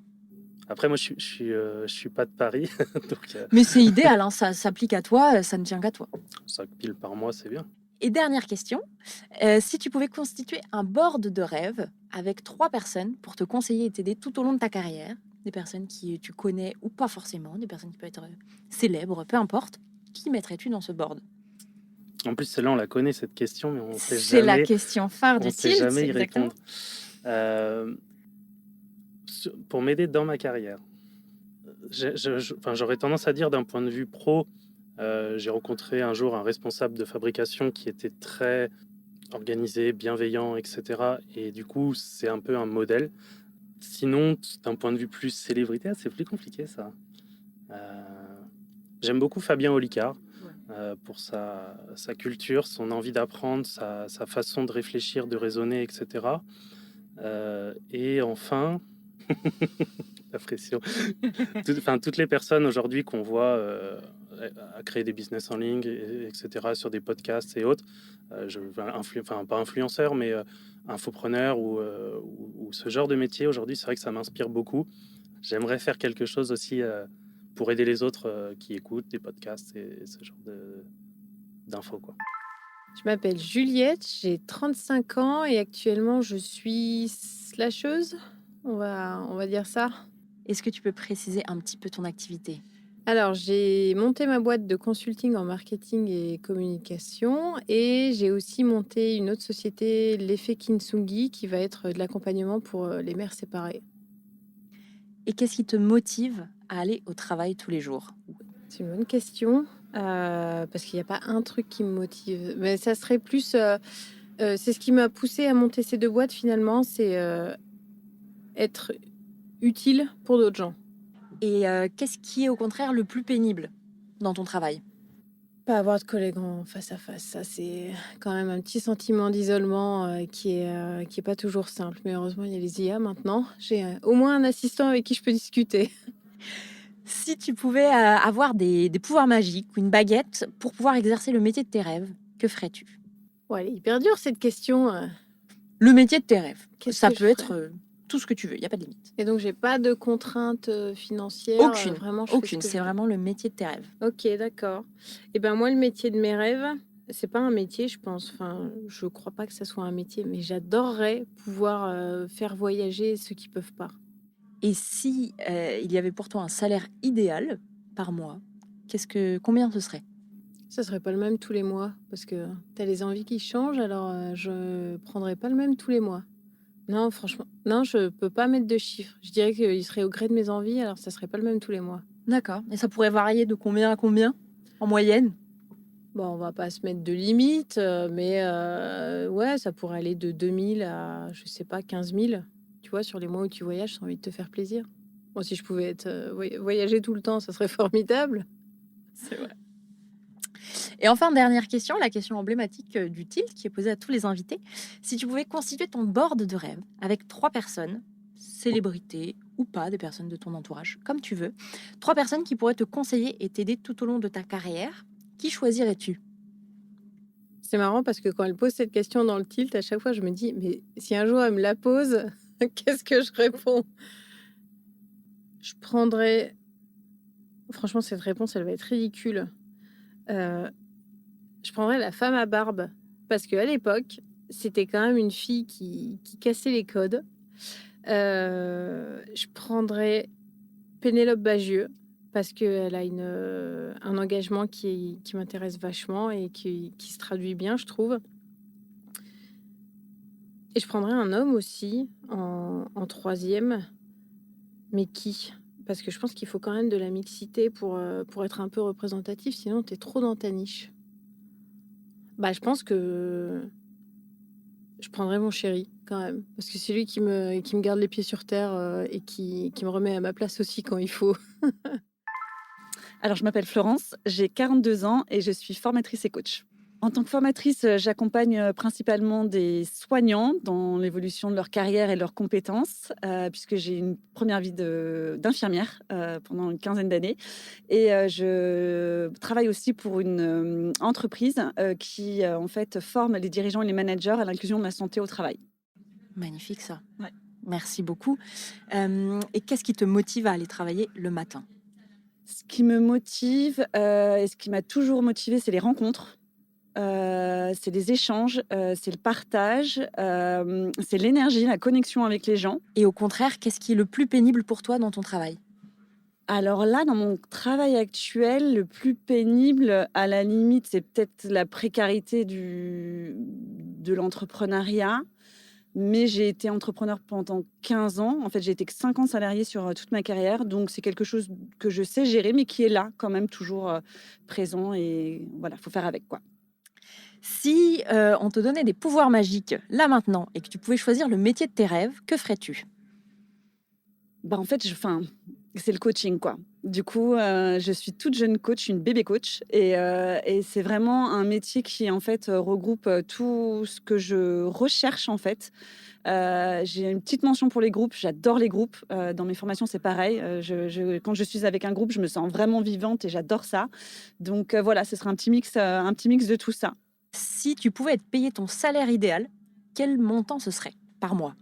Après, moi, je suis pas de Paris, donc Mais c'est idéal, hein, ça s'applique à toi, ça ne tient qu'à toi. 5 piles par mois, c'est bien. Et dernière question, si tu pouvais constituer un board de rêve avec 3 personnes pour te conseiller et t'aider tout au long de ta carrière, des personnes qui tu connais ou pas forcément, des personnes qui peuvent être célèbres, peu importe, qui mettrais-tu dans ce board? En plus, celle-là, on la connaît, cette question, mais on sait C'est la jamais, question phare du sait tilt, jamais y exactement. répondre. Pour m'aider dans ma carrière, j'aurais tendance à dire d'un point de vue pro, j'ai rencontré un jour un responsable de fabrication qui était très organisé, bienveillant, etc. Et du coup, c'est un peu un modèle. Sinon, d'un point de vue plus célébrité, c'est plus compliqué ça. J'aime beaucoup Fabien Olicard pour sa culture, son envie d'apprendre, sa façon de réfléchir, de raisonner, etc. Et enfin, la pression. Toutes les personnes aujourd'hui qu'on voit à créer des business en ligne, etc., sur des podcasts et autres, pas influenceur, mais infopreneur ou ce genre de métier, aujourd'hui, c'est vrai que ça m'inspire beaucoup. J'aimerais faire quelque chose aussi pour aider les autres qui écoutent des podcasts et ce genre d'infos, quoi. Je m'appelle Juliette, j'ai 35 ans et actuellement je suis slasheuse, on va dire ça. Est-ce que tu peux préciser un petit peu ton activité? Alors, j'ai monté ma boîte de consulting en marketing et communication et j'ai aussi monté une autre société, l'effet Kintsugi, qui va être de l'accompagnement pour les mères séparées. Et qu'est-ce qui te motive à aller au travail tous les jours? C'est une bonne question, parce qu'il n'y a pas un truc qui me motive. Mais ça serait plus... c'est ce qui m'a poussée à monter ces 2 boîtes finalement, c'est être utile pour d'autres gens. Et qu'est-ce qui est au contraire le plus pénible dans ton travail? Pas avoir de collègues en face à face, ça c'est quand même un petit sentiment d'isolement qui est pas toujours simple. Mais heureusement, il y a les IA maintenant. J'ai au moins un assistant avec qui je peux discuter. Si tu pouvais avoir des pouvoirs magiques ou une baguette pour pouvoir exercer le métier de tes rêves, que ferais-tu? Ouais, elle est hyper dure cette question. Le métier de tes rêves, Qu'est-ce ça que je peut être ferais tout ce que tu veux, il n'y a pas de limite. Et donc j'ai pas de contraintes financières. Aucune, Vraiment, je fais ce aucune, que c'est je veux. vraiment le métier de tes rêves. Ok, d'accord. Et ben moi, le métier de mes rêves, c'est pas un métier, je pense. Enfin, je crois pas que ça soit un métier, mais j'adorerais pouvoir faire voyager ceux qui peuvent pas. Et si il y avait pour toi un salaire idéal par mois, combien ce serait? Ça serait pas le même tous les mois, parce que tu as les envies qui changent, alors je prendrais pas le même tous les mois. Non, franchement, non, je peux pas mettre de chiffres. Je dirais qu'il serait au gré de mes envies, alors ça serait pas le même tous les mois. D'accord. Et ça pourrait varier de combien à combien en moyenne? Bon, on va pas se mettre de limite, mais ouais, ça pourrait aller de 2000 à, je sais pas, 15 000. Tu vois, sur les mois où tu voyages, j'ai envie de te faire plaisir. Moi, si je pouvais être voyager tout le temps, ça serait formidable. C'est vrai. Et enfin, dernière question, la question emblématique du tilt qui est posée à tous les invités. Si tu pouvais constituer ton board de rêve avec 3 personnes, célébrités ou pas, des personnes de ton entourage, comme tu veux, 3 personnes qui pourraient te conseiller et t'aider tout au long de ta carrière, qui choisirais-tu? C'est marrant parce que quand elle pose cette question dans le tilt, à chaque fois, je me dis, mais si un jour elle me la pose, qu'est-ce que je réponds? Je prendrais... Franchement, cette réponse, elle va être ridicule. Je prendrais la femme à barbe. Parce qu'à l'époque, c'était quand même une fille qui cassait les codes. Je prendrais Pénélope Bagieux parce qu'elle a un engagement qui m'intéresse vachement et qui se traduit bien, je trouve. Et je prendrais un homme aussi en troisième, mais qui? Parce que je pense qu'il faut quand même de la mixité pour être un peu représentatif, sinon t'es trop dans ta niche. Bah, je pense que je prendrais mon chéri quand même, parce que c'est lui qui me garde les pieds sur terre et qui me remet à ma place aussi quand il faut. Alors, je m'appelle Florence, j'ai 42 ans et je suis formatrice et coach. En tant que formatrice, j'accompagne principalement des soignants dans l'évolution de leur carrière et leurs compétences, puisque j'ai une première vie d'infirmière pendant une quinzaine d'années. Et je travaille aussi pour une entreprise qui, en fait, forme les dirigeants et les managers à l'inclusion de la santé au travail. Magnifique ça. Ouais. Merci beaucoup. Et qu'est-ce qui te motive à aller travailler le matin? Ce qui me motive et ce qui m'a toujours motivée, c'est les rencontres. C'est les échanges, c'est le partage, c'est l'énergie, la connexion avec les gens. Et au contraire, qu'est-ce qui est le plus pénible pour toi dans ton travail? Alors là, dans mon travail actuel, le plus pénible, à la limite, c'est peut-être la précarité de l'entrepreneuriat. Mais j'ai été entrepreneur pendant 15 ans. En fait, j'ai été que 5 ans salariée sur toute ma carrière. Donc, c'est quelque chose que je sais gérer, mais qui est là quand même toujours présent. Et voilà, il faut faire avec, quoi. Si on te donnait des pouvoirs magiques là maintenant et que tu pouvais choisir le métier de tes rêves, que ferais-tu? En fait, c'est le coaching, quoi. Du coup, je suis toute jeune coach, une bébé coach, et c'est vraiment un métier qui, en fait, regroupe tout ce que je recherche, en fait. J'ai une petite mention pour les groupes. J'adore les groupes. Dans mes formations, c'est pareil. Quand je suis avec un groupe, je me sens vraiment vivante et j'adore ça. Donc voilà, ce sera un petit mix de tout ça. Si tu pouvais être payé ton salaire idéal, quel montant ce serait par mois?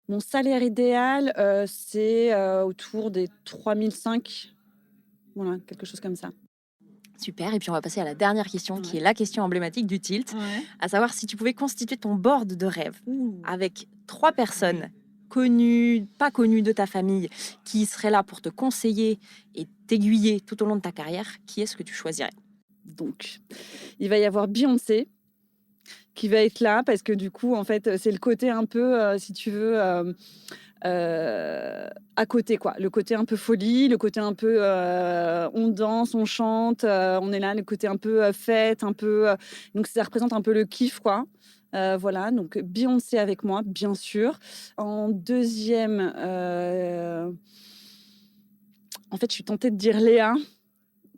Mon salaire idéal, c'est autour des 3005. Voilà, quelque chose comme ça. Super, et puis on va passer à la dernière question, qui est la question emblématique du tilt, Ouais. à savoir si tu pouvais constituer ton board de rêve avec 3 personnes connues, pas connues de ta famille, qui seraient là pour te conseiller et t'aiguiller tout au long de ta carrière, qui est-ce que tu choisirais? Donc, il va y avoir Beyoncé qui va être là parce que du coup, en fait, c'est le côté un peu, si tu veux, à côté, quoi. Le côté un peu folie, le côté un peu, on danse, on chante, on est là, le côté un peu fête, un peu. Donc, ça représente un peu le kiff, quoi. Voilà, donc Beyoncé avec moi, bien sûr. En deuxième, en fait, je suis tentée de dire Léa.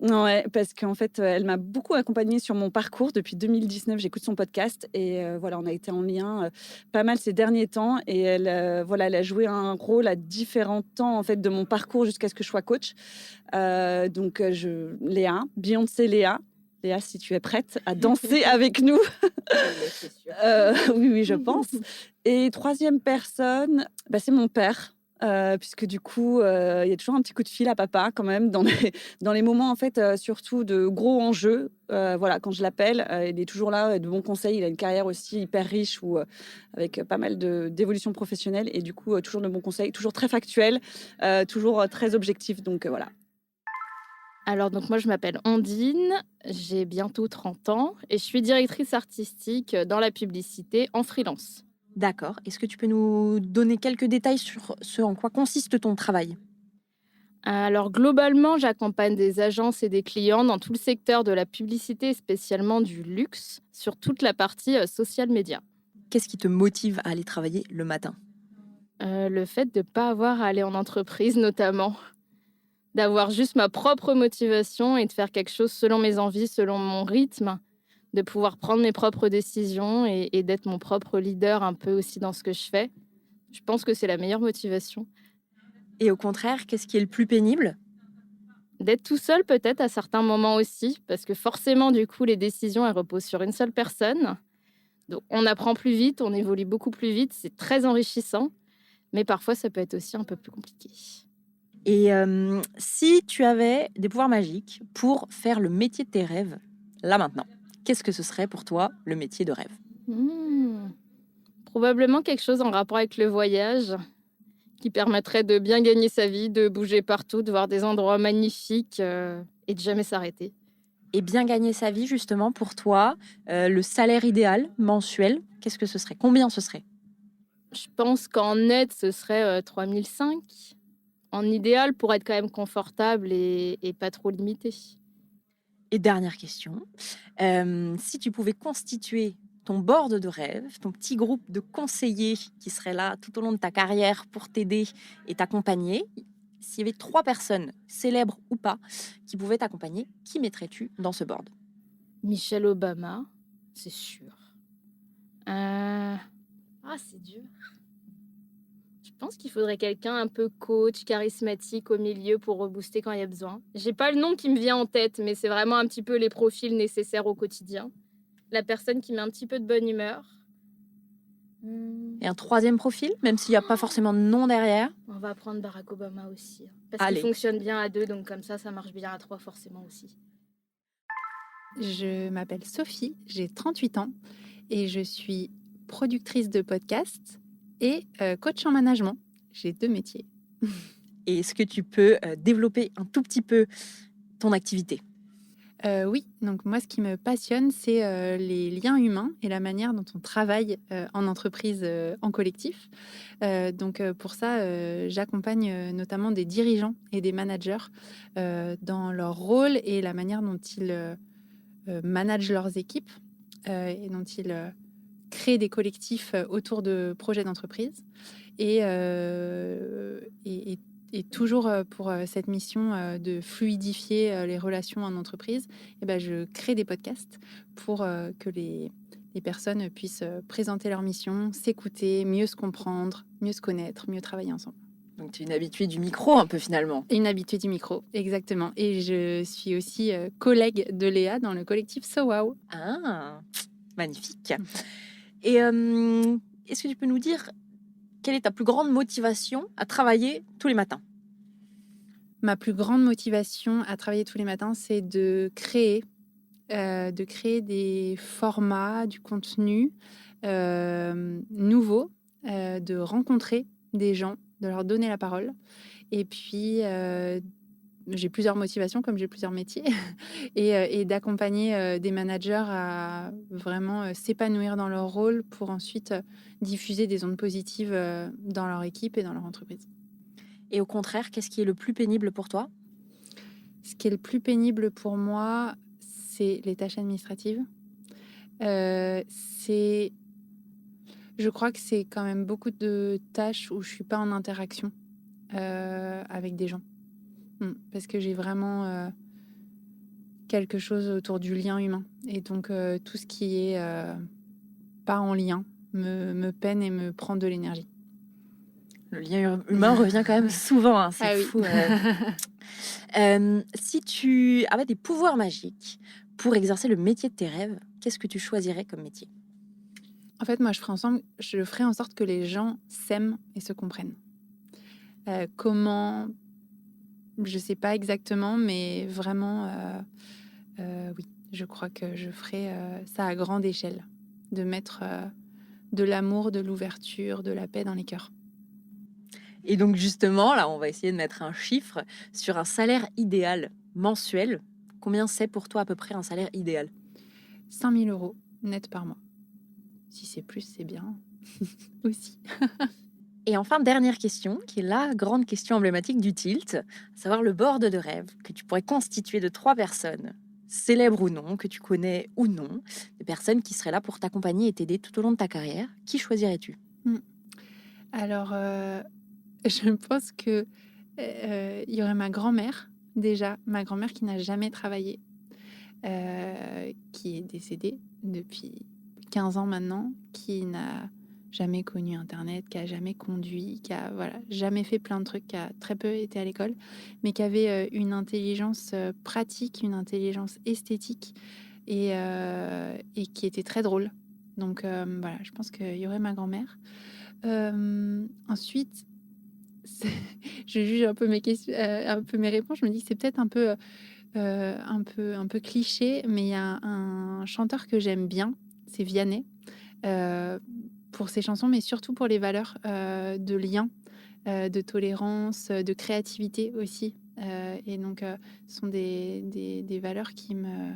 Ouais, parce qu'en fait, elle m'a beaucoup accompagnée sur mon parcours depuis 2019. J'écoute son podcast et voilà, on a été en lien pas mal ces derniers temps. Et elle, voilà, elle a joué un rôle à différents temps en fait de mon parcours jusqu'à ce que je sois coach. Donc, Léa, Beyoncé Léa. Léa, si tu es prête à danser avec nous. Oui, je pense. Et troisième personne, c'est mon père. Puisque du coup, il y a toujours un petit coup de fil à papa quand même dans les moments en fait, surtout de gros enjeux. Voilà, quand je l'appelle, il est toujours là, de bons conseils. Il a une carrière aussi hyper riche avec pas mal d'évolution professionnelle et du coup, toujours de bons conseils, toujours très factuel, toujours très objectif. Donc voilà. Alors, donc moi, je m'appelle Ondine, j'ai bientôt 30 ans et je suis directrice artistique dans la publicité en freelance. D'accord. Est-ce que tu peux nous donner quelques détails sur ce en quoi consiste ton travail? Alors, globalement, j'accompagne des agences et des clients dans tout le secteur de la publicité, spécialement du luxe, sur toute la partie social media. Qu'est-ce qui te motive à aller travailler le matin? Le fait de ne pas avoir à aller en entreprise, notamment. D'avoir juste ma propre motivation et de faire quelque chose selon mes envies, selon mon rythme, de pouvoir prendre mes propres décisions et d'être mon propre leader un peu aussi dans ce que je fais. Je pense que c'est la meilleure motivation. Et au contraire, qu'est-ce qui est le plus pénible? D'être tout seul peut-être à certains moments aussi, parce que forcément, du coup, les décisions, elles reposent sur une seule personne. Donc, on apprend plus vite, on évolue beaucoup plus vite, c'est très enrichissant, mais parfois, ça peut être aussi un peu plus compliqué. Et si tu avais des pouvoirs magiques pour faire le métier de tes rêves, là maintenant, qu'est-ce que ce serait pour toi le métier de rêve? Probablement quelque chose en rapport avec le voyage qui permettrait de bien gagner sa vie, de bouger partout, de voir des endroits magnifiques et de jamais s'arrêter. Et bien gagner sa vie, justement, pour toi, le salaire idéal mensuel, qu'est-ce que ce serait? Combien ce serait? Je pense qu'en net, ce serait 3005. En idéal, pour être quand même confortable et pas trop limité. Et dernière question, si tu pouvais constituer ton board de rêve, ton petit groupe de conseillers qui seraient là tout au long de ta carrière pour t'aider et t'accompagner, s'il y avait 3 personnes, célèbres ou pas, qui pouvaient t'accompagner, qui mettrais-tu dans ce board? Michelle Obama, c'est sûr. C'est dur. Je pense qu'il faudrait quelqu'un un peu coach, charismatique au milieu pour rebooster quand il y a besoin. J'ai pas le nom qui me vient en tête, mais c'est vraiment un petit peu les profils nécessaires au quotidien. La personne qui met un petit peu de bonne humeur. Et un 3e profil, même s'il n'y a pas forcément de nom derrière? On va prendre Barack Obama aussi. Parce Allez. qu'il fonctionne bien à 2, donc comme ça marche bien à 3 forcément aussi. Je m'appelle Sophie, j'ai 38 ans et je suis productrice de podcast et coach en management. J'ai 2 métiers. Et est-ce que tu peux développer un tout petit peu ton activité? Oui, donc moi, ce qui me passionne, c'est les liens humains et la manière dont on travaille en entreprise, en collectif. Pour ça, j'accompagne notamment des dirigeants et des managers dans leur rôle et la manière dont ils managent leurs équipes et dont ils créent des collectifs autour de projets d'entreprise. Et toujours pour cette mission de fluidifier les relations en entreprise, je crée des podcasts pour que les personnes puissent présenter leur mission, s'écouter, mieux se comprendre, mieux se connaître, mieux travailler ensemble. Donc tu es une habituée du micro un peu finalement. Une habituée du micro, exactement. Et je suis aussi collègue de Léa dans le collectif So Wow. Ah, magnifique. Et est-ce que tu peux nous dire quelle est ta plus grande motivation à travailler tous les matins? Ma plus grande motivation à travailler tous les matins, c'est de créer des formats, du contenu nouveau, de rencontrer des gens, de leur donner la parole. Et puis, j'ai plusieurs motivations, comme j'ai plusieurs métiers, et d'accompagner des managers à vraiment s'épanouir dans leur rôle pour ensuite diffuser des ondes positives dans leur équipe et dans leur entreprise. Et au contraire, qu'est-ce qui est le plus pénible pour toi? Ce qui est le plus pénible pour moi, c'est les tâches administratives. Je crois que c'est quand même beaucoup de tâches où je suis pas en interaction avec des gens. Parce que j'ai vraiment quelque chose autour du lien humain. Et donc, tout ce qui est pas en lien me peine et me prend de l'énergie. Le lien humain revient quand même souvent, hein, c'est fou. Si tu avais des pouvoirs magiques pour exercer le métier de tes rêves, qu'est-ce que tu choisirais comme métier? En fait, moi, je ferais en sorte que les gens s'aiment et se comprennent. Comment? Je sais pas exactement, mais vraiment, oui, je crois que je ferais ça à grande échelle, de mettre de l'amour, de l'ouverture, de la paix dans les cœurs. Et donc justement, là, on va essayer de mettre un chiffre sur un salaire idéal mensuel. Combien c'est pour toi à peu près un salaire idéal? 5 000 € net par mois. Si c'est plus, c'est bien aussi. Et enfin, dernière question, qui est la grande question emblématique du Tilt, à savoir le board de rêve que tu pourrais constituer de 3 personnes, célèbres ou non, que tu connais ou non, des personnes qui seraient là pour t'accompagner et t'aider tout au long de ta carrière. Qui choisirais-tu? Alors, je pense que il y aurait ma grand-mère, déjà, ma grand-mère qui n'a jamais travaillé, qui est décédée depuis 15 ans maintenant, qui n'a jamais connu Internet, qui a jamais conduit, qui a jamais fait plein de trucs, qui a très peu été à l'école, mais qui avait une intelligence pratique, une intelligence esthétique et qui était très drôle. Donc je pense qu'il y aurait ma grand-mère. Ensuite, je juge un peu mes questions, un peu mes réponses. Je me dis que c'est peut-être un peu un peu cliché, mais il y a un chanteur que j'aime bien, c'est Vianney, pour ses chansons, mais surtout pour les valeurs de lien, de tolérance, de créativité aussi. Et donc, ce sont des valeurs qui me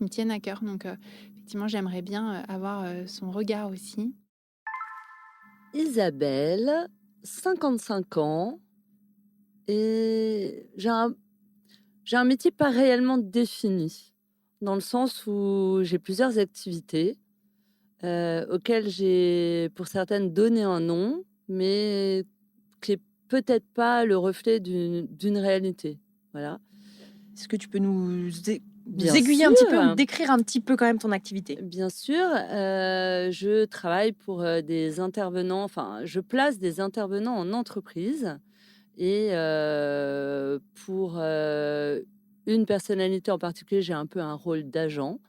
tiennent à cœur. Donc, effectivement, j'aimerais bien avoir son regard aussi. Isabelle, 55 ans, et j'ai un métier pas réellement défini, dans le sens où j'ai plusieurs activités auxquelles j'ai, pour certaines, donné un nom, mais qui est peut-être pas le reflet d'une réalité. Voilà. Est-ce que tu peux nous Bien aiguiller un petit peu, sûr. nous décrire un petit peu quand même ton activité? Bien sûr, je travaille pour des intervenants, enfin, je place des intervenants en entreprise et pour une personnalité en particulier, j'ai un peu un rôle d'agent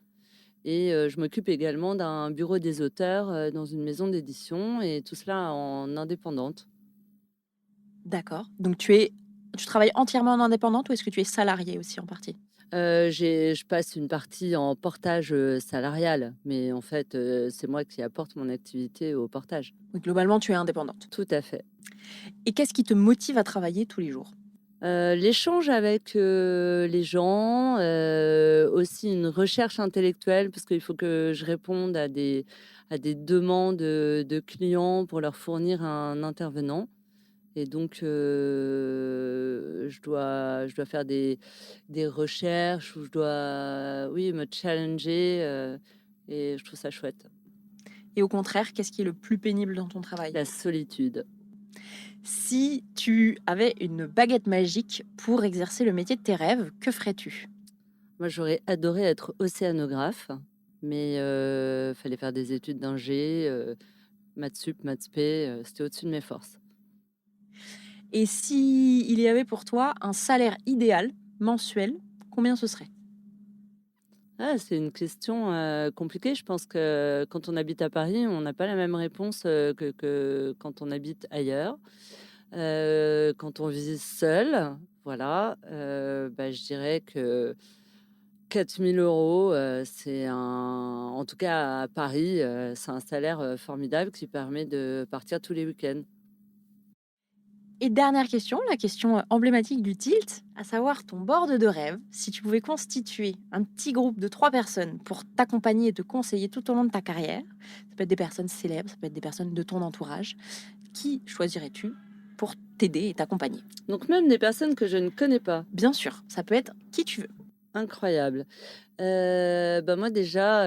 et je m'occupe également d'un bureau des auteurs dans une maison d'édition et tout cela en indépendante. D'accord. Donc tu travailles entièrement en indépendante ou est-ce que tu es salariée aussi en partie? Je passe une partie en portage salarial, mais en fait, c'est moi qui apporte mon activité au portage. Donc globalement, tu es indépendante. Tout à fait. Et qu'est-ce qui te motive à travailler tous les jours? L'échange avec les gens, aussi une recherche intellectuelle, parce qu'il faut que je réponde à des demandes de clients pour leur fournir un intervenant. Et donc, je dois faire des recherches où je dois, oui, me challenger et je trouve ça chouette. Et au contraire, qu'est-ce qui est le plus pénible dans ton travail? La solitude. Si tu avais une baguette magique pour exercer le métier de tes rêves, que ferais-tu? Moi, j'aurais adoré être océanographe, mais fallait faire des études d'ingé, maths sup, maths spé, c'était au-dessus de mes forces. Et si il y avait pour toi un salaire idéal mensuel, combien ce serait? Ah, c'est une question compliquée. Je pense que quand on habite à Paris, on n'a pas la même réponse que quand on habite ailleurs. Quand on vit seul, voilà, je dirais que 4 000 €, en tout cas à Paris, c'est un salaire formidable qui permet de partir tous les week-ends. Et dernière question, la question emblématique du tilt, à savoir ton board de rêve. Si tu pouvais constituer un petit groupe de 3 personnes pour t'accompagner et te conseiller tout au long de ta carrière, ça peut être des personnes célèbres, ça peut être des personnes de ton entourage, qui choisirais-tu pour t'aider et t'accompagner? Donc même des personnes que je ne connais pas. Bien sûr, ça peut être qui tu veux. Incroyable. Moi déjà,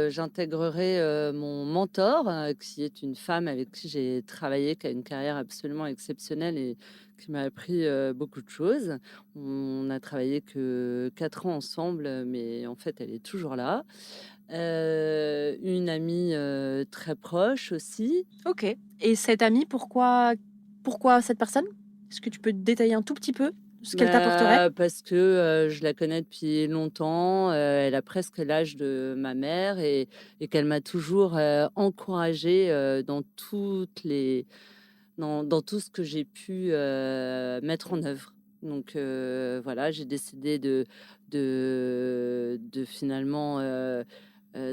j'intégrerai mon mentor, qui est une femme avec qui j'ai travaillé, qui a une carrière absolument exceptionnelle et qui m'a appris beaucoup de choses. On n'a travaillé que 4 ans ensemble, mais en fait, elle est toujours là. Une amie très proche aussi. Ok. Et cette amie, pourquoi cette personne? Est-ce que tu peux détailler un tout petit peu ce qu'elle t'apporterait? Parce que je la connais depuis longtemps. Elle a presque l'âge de ma mère et qu'elle m'a toujours encouragée dans tout ce que j'ai pu mettre en œuvre. Donc voilà, j'ai décidé de finalement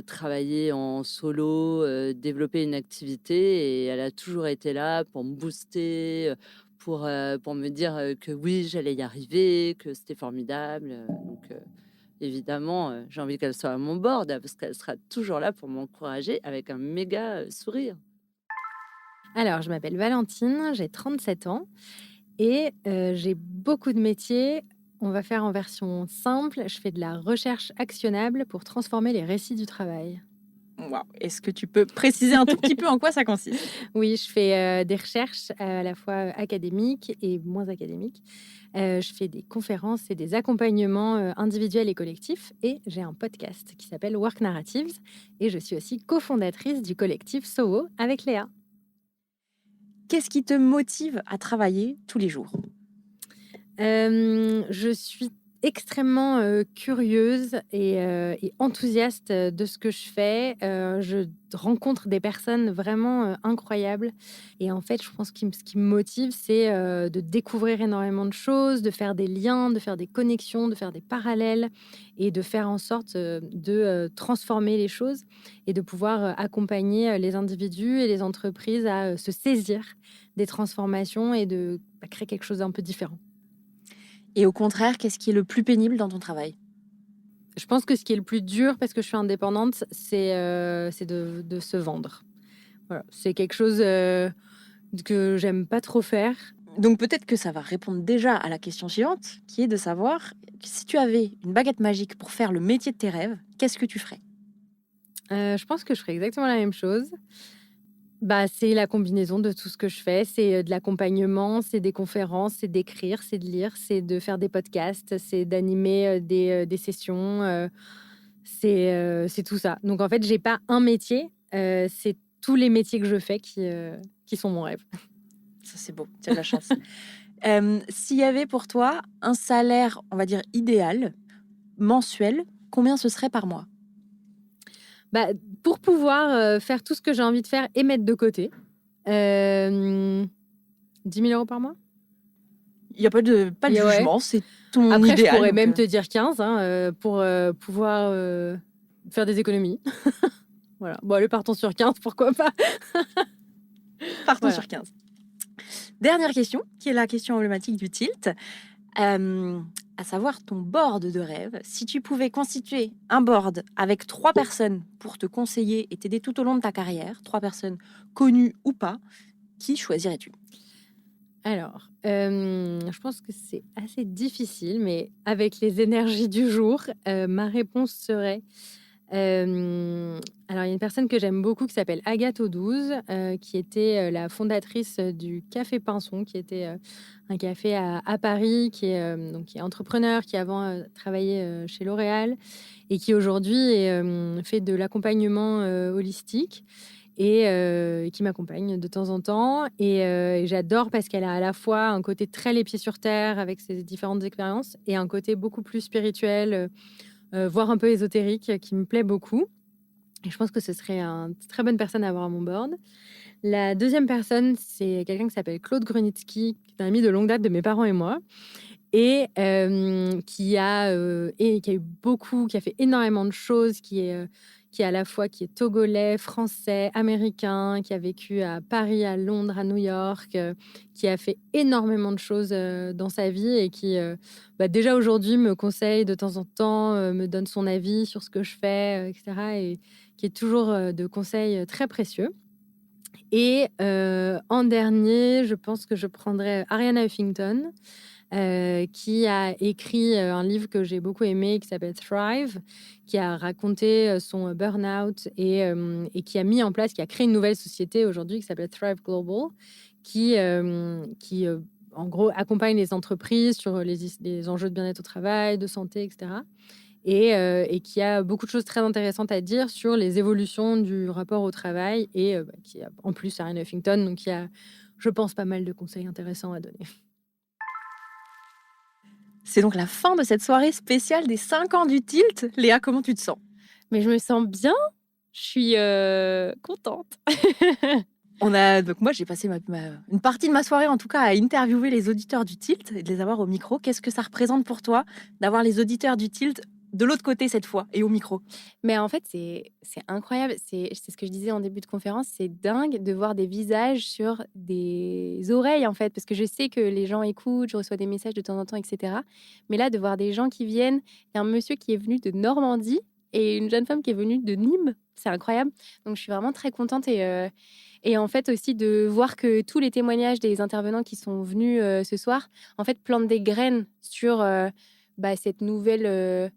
travailler en solo, développer une activité et elle a toujours été là pour me booster, pour me dire que oui, j'allais y arriver, que c'était formidable. Donc évidemment, j'ai envie qu'elle soit à mon board parce qu'elle sera toujours là pour m'encourager avec un méga sourire. Alors, je m'appelle Valentine, j'ai 37 ans et j'ai beaucoup de métiers. On va faire en version simple. Je fais de la recherche actionnable pour transformer les récits du travail. Wow. Est-ce que tu peux préciser un tout petit peu en quoi ça consiste? Oui, je fais des recherches à la fois académiques et moins académiques. Je fais des conférences et des accompagnements individuels et collectifs. Et j'ai un podcast qui s'appelle Work Narratives. Et je suis aussi cofondatrice du collectif SOWO avec Léa. Qu'est-ce qui te motive à travailler tous les jours? Je suis extrêmement curieuse et enthousiaste de ce que je fais. Je rencontre des personnes vraiment incroyables. Et en fait, je pense que ce qui me motive, c'est de découvrir énormément de choses, de faire des liens, de faire des connexions, de faire des parallèles et de faire en sorte de transformer les choses et de pouvoir accompagner les individus et les entreprises à se saisir des transformations et de créer quelque chose d'un peu différent. Et au contraire, qu'est-ce qui est le plus pénible dans ton travail? Je pense que ce qui est le plus dur, parce que je suis indépendante, c'est de se vendre. Voilà, c'est quelque chose que j'aime pas trop faire. Donc peut-être que ça va répondre déjà à la question suivante, qui est de savoir si tu avais une baguette magique pour faire le métier de tes rêves, qu'est-ce que tu ferais? Je pense que je ferais exactement la même chose. C'est la combinaison de tout ce que je fais. C'est de l'accompagnement, c'est des conférences, c'est d'écrire, c'est de lire, c'est de faire des podcasts, c'est d'animer des sessions. C'est tout ça. Donc, en fait, j'ai pas un métier. C'est tous les métiers que je fais qui sont mon rêve. Ça, c'est beau. Tu as de la chance. S'il y avait pour toi un salaire, on va dire, idéal, mensuel, combien ce serait par mois? Pour pouvoir faire tout ce que j'ai envie de faire et mettre de côté, 10 000 € par mois. Il n'y a pas de jugement, c'est ton Après, idéal. je pourrais même te dire 15 pour pouvoir faire des économies. Voilà. Bon, allez, partons sur 15, pourquoi pas. Partons sur 15. Dernière question, qui est la question emblématique du tilt. À savoir ton board de rêve. Si tu pouvais constituer un board avec 3 personnes pour te conseiller et t'aider tout au long de ta carrière, 3 personnes connues ou pas, qui choisirais-tu? Alors, je pense que c'est assez difficile, mais avec les énergies du jour, ma réponse serait... alors, il y a une personne que j'aime beaucoup qui s'appelle Agathe Audouze, qui était la fondatrice du Café Pinson, qui était un café à Paris, qui est entrepreneur, qui avant travaillait chez L'Oréal et qui aujourd'hui fait de l'accompagnement holistique et qui m'accompagne de temps en temps. Et j'adore parce qu'elle a à la fois un côté très les pieds sur terre avec ses différentes expériences et un côté beaucoup plus spirituel, voire un peu ésotérique, qui me plaît beaucoup. Et je pense que ce serait une très bonne personne à avoir à mon board. La deuxième personne, c'est quelqu'un qui s'appelle Claude Grunitzky, qui est un ami de longue date de mes parents et moi, et qui a fait énormément de choses, qui est à la fois qui est togolais, français, américain, qui a vécu à Paris, à Londres, à New York, qui a fait énormément de choses dans sa vie et qui déjà aujourd'hui me conseille de temps en temps, me donne son avis sur ce que je fais, etc. Et qui est toujours de conseils très précieux. Et en dernier, je pense que je prendrais Arianna Huffington, qui a écrit un livre que j'ai beaucoup aimé, qui s'appelle Thrive, qui a raconté son burn-out et qui a mis en place, qui a créé une nouvelle société aujourd'hui qui s'appelle Thrive Global, qui en gros accompagne les entreprises sur les enjeux de bien-être au travail, de santé, etc. Et qui a beaucoup de choses très intéressantes à dire sur les évolutions du rapport au travail et qui a en plus Arianna Huffington, donc qui a, je pense, pas mal de conseils intéressants à donner. C'est donc la fin de cette soirée spéciale des 5 ans du Tilt. Léa, comment tu te sens? Mais je me sens bien. Je suis contente. Donc moi, j'ai passé une partie de ma soirée, en tout cas, à interviewer les auditeurs du Tilt et de les avoir au micro. Qu'est-ce que ça représente pour toi d'avoir les auditeurs du Tilt de l'autre côté cette fois et au micro? Mais en fait, c'est incroyable. C'est ce que je disais en début de conférence. C'est dingue de voir des visages sur des oreilles, en fait, parce que je sais que les gens écoutent, je reçois des messages de temps en temps, etc. Mais là, de voir des gens qui viennent, il y a un monsieur qui est venu de Normandie et une jeune femme qui est venue de Nîmes. C'est incroyable. Donc, je suis vraiment très contente et en fait aussi de voir que tous les témoignages des intervenants qui sont venus ce soir, en fait, plantent des graines sur cette nouvelle...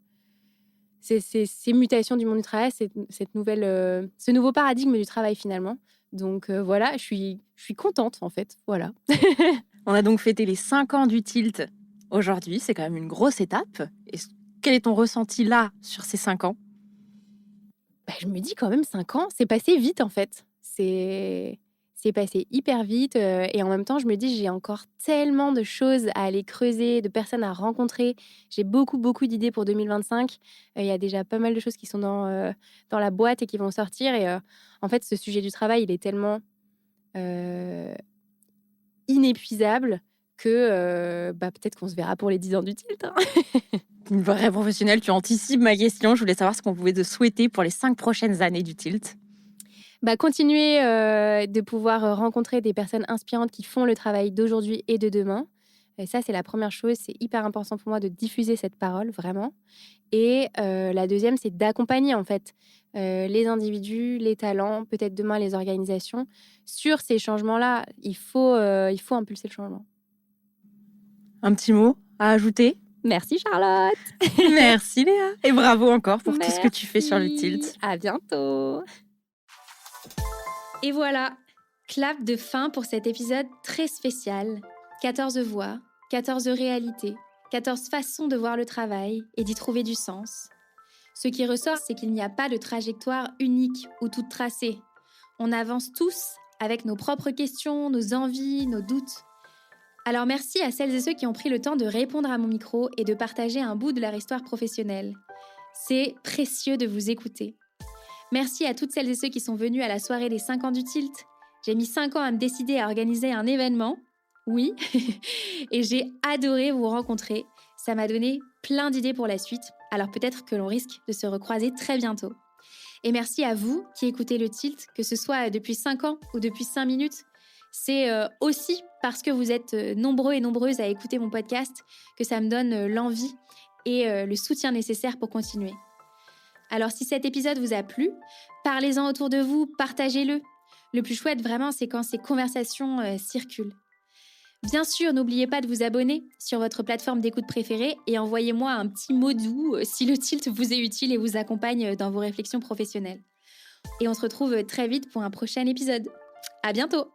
ces mutations du monde du travail, ce nouveau paradigme du travail finalement. Donc voilà, je suis contente en fait. Voilà. On a donc fêté les 5 ans du Tilt aujourd'hui. C'est quand même une grosse étape. Et quel est ton ressenti là sur ces 5 ans? Je me dis quand même 5 ans, c'est passé vite en fait. C'est C'est passé hyper vite et en même temps, je me dis, j'ai encore tellement de choses à aller creuser, de personnes à rencontrer. J'ai beaucoup d'idées pour 2025. Il y a déjà pas mal de choses qui sont dans la boîte et qui vont sortir. Et en fait, ce sujet du travail, il est tellement inépuisable que peut-être qu'on se verra pour les 10 ans du tilt. Hein. Une vraie professionnelle, tu anticipes ma question. Je voulais savoir ce qu'on pouvait te souhaiter pour les 5 prochaines années du tilt. Continuer de pouvoir rencontrer des personnes inspirantes qui font le travail d'aujourd'hui et de demain. Et ça, c'est la première chose. C'est hyper important pour moi de diffuser cette parole, vraiment. Et la deuxième, c'est d'accompagner, en fait, les individus, les talents, peut-être demain les organisations, sur ces changements-là. Il faut impulser le changement. Un petit mot à ajouter? Merci Charlotte. Merci Léa. Et bravo encore pour tout ce que tu fais sur le tilt. À bientôt. Et voilà, clap de fin pour cet épisode très spécial. 14 voix, 14 réalités, 14 façons de voir le travail et d'y trouver du sens. Ce qui ressort, c'est qu'il n'y a pas de trajectoire unique ou toute tracée. On avance tous avec nos propres questions, nos envies, nos doutes. Alors merci à celles et ceux qui ont pris le temps de répondre à mon micro et de partager un bout de leur histoire professionnelle. C'est précieux de vous écouter. Merci à toutes celles et ceux qui sont venus à la soirée des 5 ans du tilt. J'ai mis 5 ans à me décider à organiser un événement. Oui, et j'ai adoré vous rencontrer. Ça m'a donné plein d'idées pour la suite. Alors peut-être que l'on risque de se recroiser très bientôt. Et merci à vous qui écoutez le tilt, que ce soit depuis 5 ans ou depuis 5 minutes. C'est aussi parce que vous êtes nombreux et nombreuses à écouter mon podcast que ça me donne l'envie et le soutien nécessaire pour continuer. Alors si cet épisode vous a plu, parlez-en autour de vous, partagez-le. Le plus chouette vraiment, c'est quand ces conversations circulent. Bien sûr, n'oubliez pas de vous abonner sur votre plateforme d'écoute préférée et envoyez-moi un petit mot doux si le tilt vous est utile et vous accompagne dans vos réflexions professionnelles. Et on se retrouve très vite pour un prochain épisode. À bientôt!